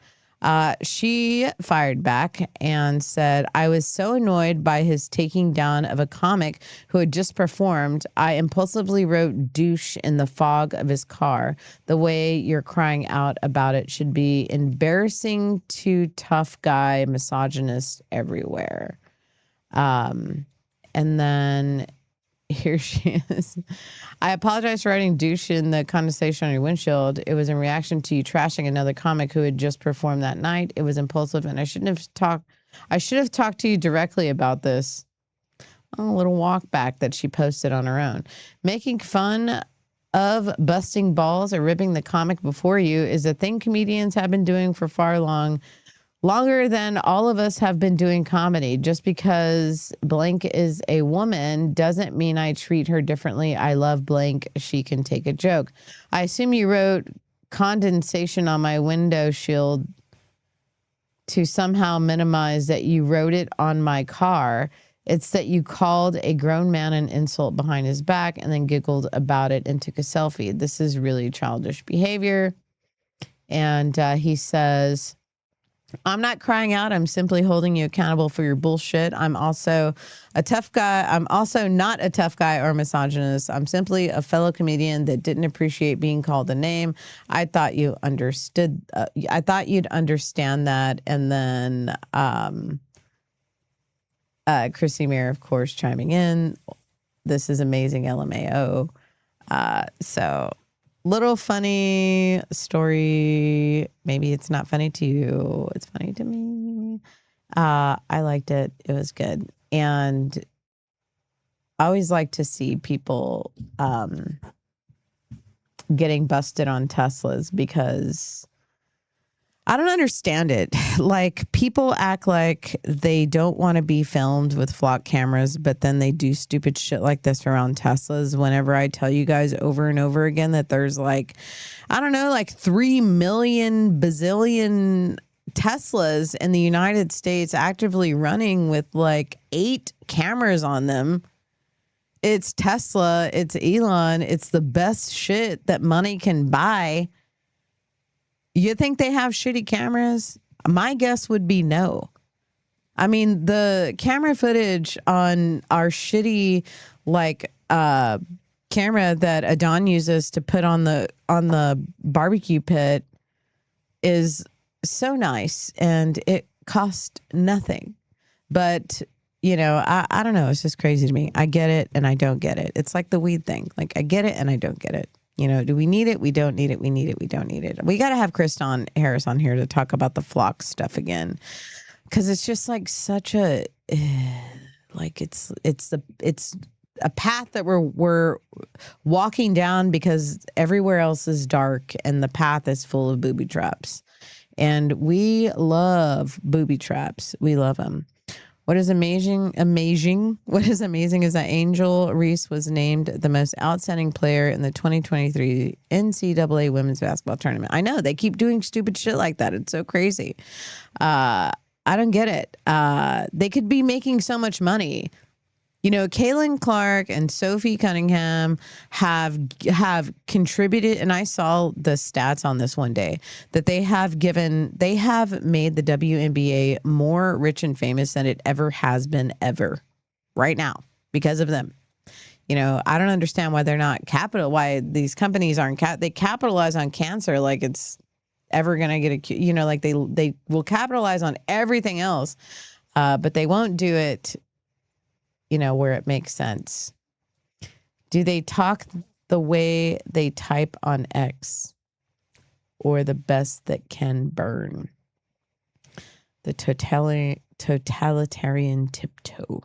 B: She fired back and said, I was so annoyed by his taking down of a comic who had just performed. I impulsively wrote douche in the fog of his car. The way you're crying out about it should be embarrassing to tough guy misogynist everywhere. And then here she is. I apologize for writing douche in the condensation on your windshield. It was in reaction to you trashing another comic who had just performed that night. It was impulsive, and I should have talked to you directly about this. Oh, a little walk back that she posted on her own. Making fun of busting balls or ripping the comic before you is a thing comedians have been doing for longer than all of us have been doing comedy. Just because blank is a woman doesn't mean I treat her differently. I love blank. She can take a joke. I assume you wrote condensation on my window shield to somehow minimize that you wrote it on my car. It's that you called a grown man an insult behind his back and then giggled about it and took a selfie. This is really childish behavior. And he says, I'm not crying out. I'm simply holding you accountable for your bullshit. I'm also a tough guy. I'm also not a tough guy or misogynist. I'm simply a fellow comedian that didn't appreciate being called a name. I thought you understood. I thought you'd understand that. And then Chrissy Mayer, of course, chiming in. This is amazing, LMAO. So little funny story. Maybe it's not funny to you. It's funny to me. I liked it. It was good. And I always like to see people getting busted on Teslas because I don't understand it. Like, people act like they don't want to be filmed with flock cameras, but then they do stupid shit like this around Teslas. Whenever I tell you guys over and over again that there's like, I don't know, like 3 million bazillion Teslas in the United States actively running with like 8 cameras on them. It's Tesla. It's Elon. It's the best shit that money can buy. You think they have shitty cameras? My guess would be no. I mean, the camera footage on our shitty, like, camera that Adon uses to put on the barbecue pit is so nice, and it cost nothing. But, you know, I don't know. It's just crazy to me. I get it, and I don't get it. It's like the weed thing. Like, I get it, and I don't get it. You know, do we need it? We don't need it. We need it. We don't need it. We got to have Kriston Harris on here to talk about the flock stuff again, because it's just like such a like it's a path that we're walking down because everywhere else is dark and the path is full of booby traps, and we love booby traps. We love them. What is amazing is that Angel Reese was named the most outstanding player in the 2023 NCAA women's basketball tournament. I know they keep doing stupid shit like that. It's so crazy. I don't get it. They could be making so much money. You know, Kaylin Clark and Sophie Cunningham have contributed, and I saw the stats on this one day, that they have made the WNBA more rich and famous than it ever has been right now because of them. You know, I don't understand why they're not why these companies aren't, they capitalize on cancer like it's ever going to get like they will capitalize on everything else, but they won't do it, where it makes sense. Do they talk the way they type on X, or the best that can burn? The totalitarian tiptoe.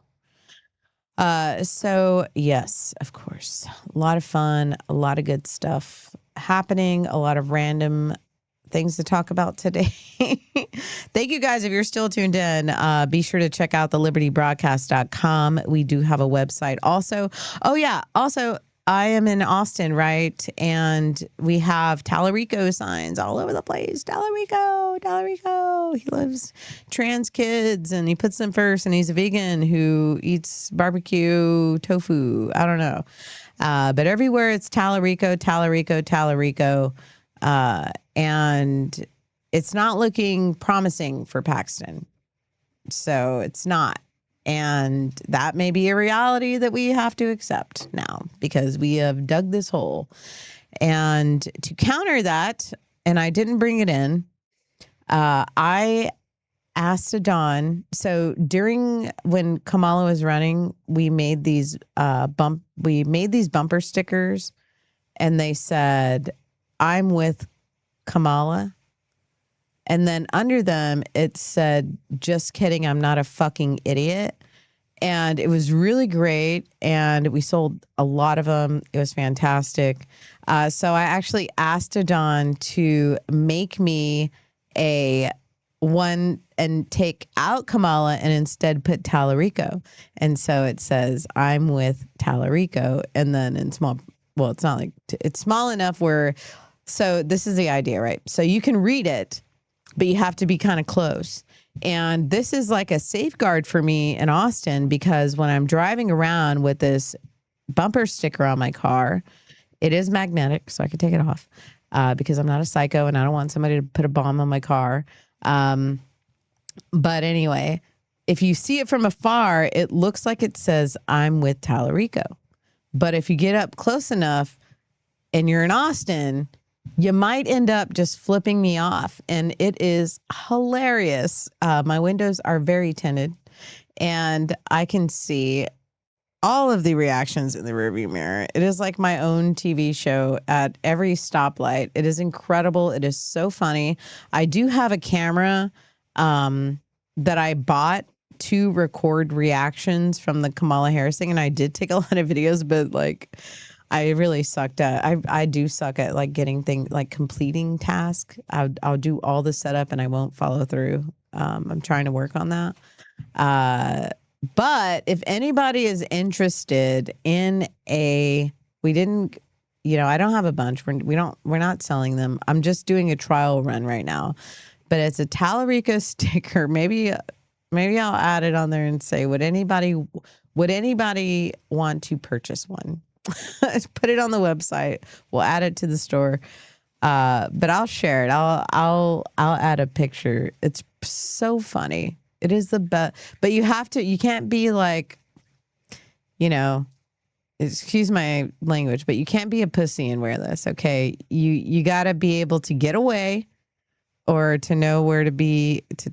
B: So yes, of course, a lot of fun, a lot of good stuff happening, a lot of random things to talk about today. Thank you guys. If you're still tuned in, be sure to check out the libertybroadcast.com. We do have a website also. Oh yeah. Also, I am in Austin, right? And we have Tallarico signs all over the place. Tallarico. He loves trans kids and he puts them first, and he's a vegan who eats barbecue tofu. I don't know. But everywhere it's Tallarico. And it's not looking promising for Paxton. So it's not. And that may be a reality that we have to accept now because we have dug this hole. And to counter that, and I didn't bring it in, I asked Adon. So when Kamala was running, we made these bumper stickers, and they said, "I'm with Kamala." And then under them, it said, "Just kidding, I'm not a fucking idiot." And it was really great. And we sold a lot of them. It was fantastic. So I actually asked Adon to make me a one and take out Kamala and instead put Tallarico. And so it says, "I'm with Tallarico." And then in small, well, it's not like, it's small enough where, so this is the idea, right? So you can read it, but you have to be kind of close. And this is like a safeguard for me in Austin, because when I'm driving around with this bumper sticker on my car, it is magnetic, so I can take it off because I'm not a psycho and I don't want somebody to put a bomb on my car. But anyway, if you see it from afar, it looks like it says, "I'm with Tallarico." But if you get up close enough and you're in Austin, you might end up just flipping me off. And it is hilarious. My windows are very tinted and I can see all of the reactions in the rearview mirror. It is like my own TV show at every stoplight. It is incredible. It is so funny. I do have a camera that I bought to record reactions from the Kamala Harris thing. And I did take a lot of videos, but like, I really sucked at, I do suck at like getting things, like completing tasks. I'll do all the setup and I won't follow through. I'm trying to work on that. But if anybody is interested in I don't have a bunch. We're not selling them. I'm just doing a trial run right now, but it's a Tallarico sticker. Maybe I'll add it on there and say, would anybody want to purchase one? Put it on the website. We'll add it to the store. But I'll share it. I'll add a picture. It's so funny. It is the best. But you can't be like, excuse my language, but you can't be a pussy and wear this, okay? You got to be able to get away or to know where to be, to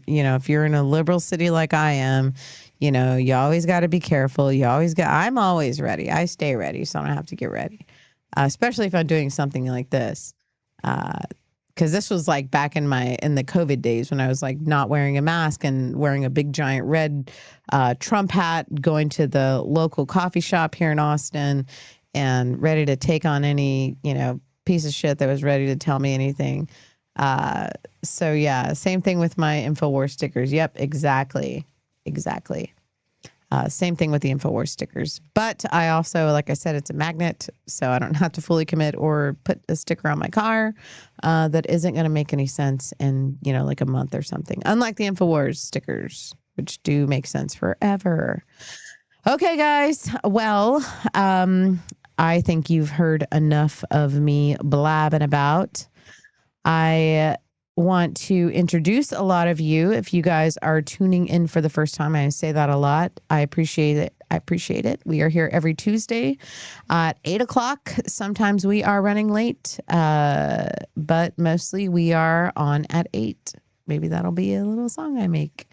B: if you're in a liberal city like I am, you always got to be careful. I'm always ready. I stay ready, so I don't have to get ready, especially if I'm doing something like this. Because this was like back in the COVID days when I was like not wearing a mask and wearing a big giant red Trump hat, going to the local coffee shop here in Austin and ready to take on any, piece of shit that was ready to tell me anything. So yeah, same thing with my InfoWars stickers. Yep, exactly. exactly. Same thing with the InfoWars stickers. But I also, like I said, it's a magnet, so I don't have to fully commit or put a sticker on my car that isn't going to make any sense in, like a month or something. Unlike the InfoWars stickers, which do make sense forever. Okay, guys. Well, I think you've heard enough of me blabbing about. I want to introduce a lot of you. If you guys are tuning in for the first time, I say that a lot. I appreciate it. We are here every Tuesday at 8:00. Sometimes we are running late, but mostly we are on at 8. Maybe that'll be a little song I make.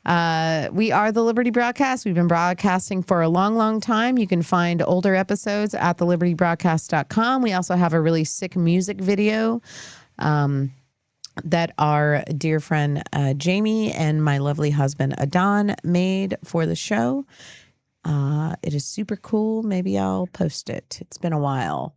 B: We are the Liberty Broadcast. We've been broadcasting for a long, long time. You can find older episodes at thelibertybroadcast.com. We also have a really sick music video that our dear friend Jamie and my lovely husband Adon made for the show. It is super cool. Maybe I'll post it. It's been a while.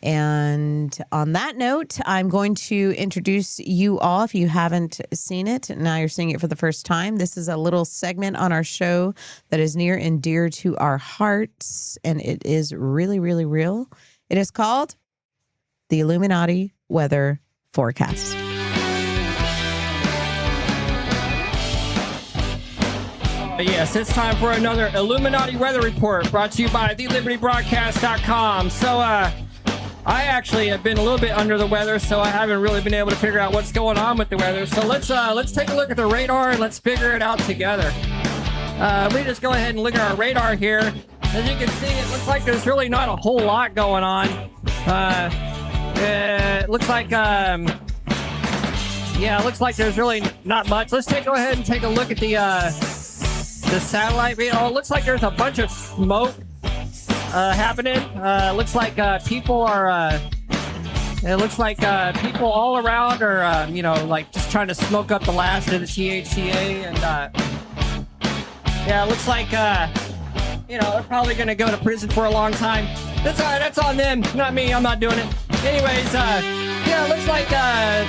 B: And on that note, I'm going to introduce you all. If you haven't seen it, now you're seeing it for the first time. This is a little segment on our show that is near and dear to our hearts, and it is really, really real. It is called the Illuminati Weather Forecast.
F: Yes, it's time for another Illuminati weather report brought to you by thelibertybroadcast.com. So, I actually have been a little bit under the weather, so I haven't really been able to figure out what's going on with the weather. So let's take a look at the radar and let's figure it out together. We just go ahead and look at our radar here. As you can see, it looks like there's really not a whole lot going on. It looks like, it looks like there's really not much. Let's go ahead and take a look at the satellite radar. It looks like there's a bunch of smoke happening. Looks like people are. It looks like people all around are, like just trying to smoke up the last of the THCA, and it looks like they're probably gonna go to prison for a long time. That's on them, not me. I'm not doing it. Anyways, it looks like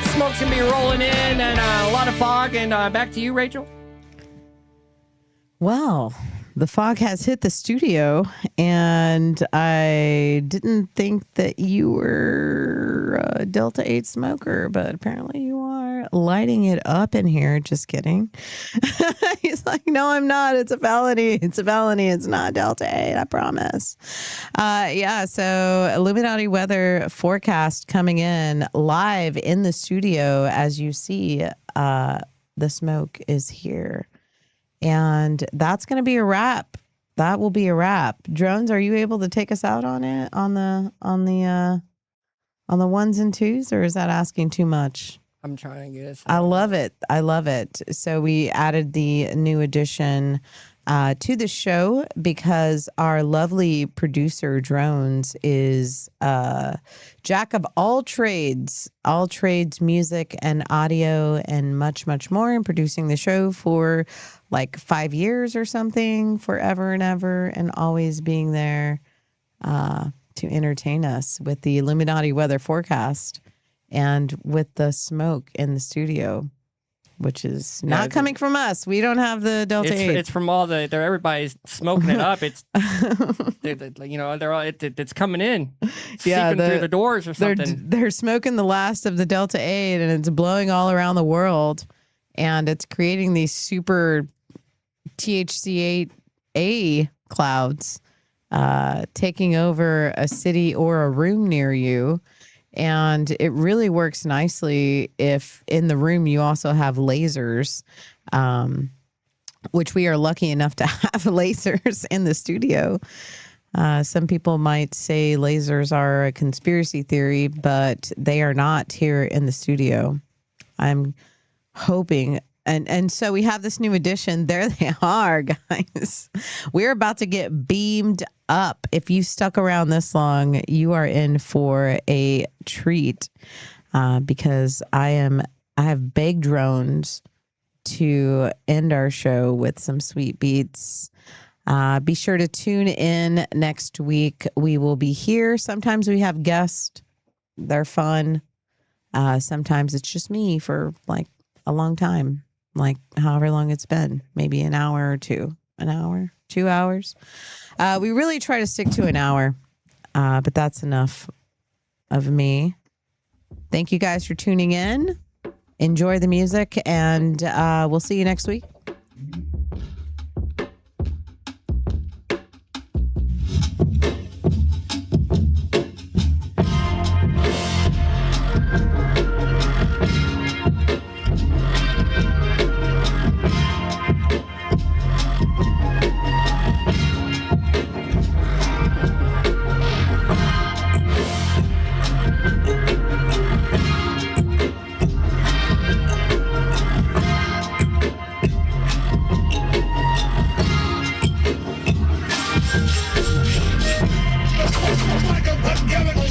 F: smoke's gonna be rolling in and a lot of fog. And back to you, Rachel.
B: Well, the fog has hit the studio, and I didn't think that you were a Delta-8 smoker, but apparently you are lighting it up in here. Just kidding. He's like, no, I'm not. It's a felony. It's a felony. It's not Delta-8. I promise. So Illuminati weather forecast coming in live in the studio. As you see, the smoke is here. And that's going to be a wrap. That will be a wrap. Drones, are you able to take us out on it on the ones and twos, or is that asking too much?
F: I'm trying to get it.
B: I love it. I love it. So we added the new addition to the show because our lovely producer Drones is jack of all trades, music and audio and much, much more, and producing the show for like 5 years or something, forever and ever, and always being there to entertain us with the Illuminati weather forecast and with the smoke in the studio, which is not coming from us. We don't have the Delta-8.
F: It's from all everybody's smoking it up. It's it's coming in, seeping through the doors or something.
B: They're smoking the last of the Delta-8, and it's blowing all around the world, and it's creating these super THC-8A clouds, taking over a city or a room near you. And it really works nicely if in the room you also have lasers, which we are lucky enough to have lasers in the studio. Some people might say lasers are a conspiracy theory, but they are not here in the studio. I'm hoping. And so we have this new addition. There they are, guys. We're about to get beamed up. If you stuck around this long, you are in for a treat because I have begged Drones to end our show with some sweet beats. Be sure to tune in next week. We will be here. Sometimes we have guests. They're fun. Sometimes it's just me for like a long time. like however long it's been, maybe an hour or two, 2 hours. We really try to stick to an hour, but that's enough of me. Thank you guys for tuning in. Enjoy the music, and we'll see you next week.
I: Like a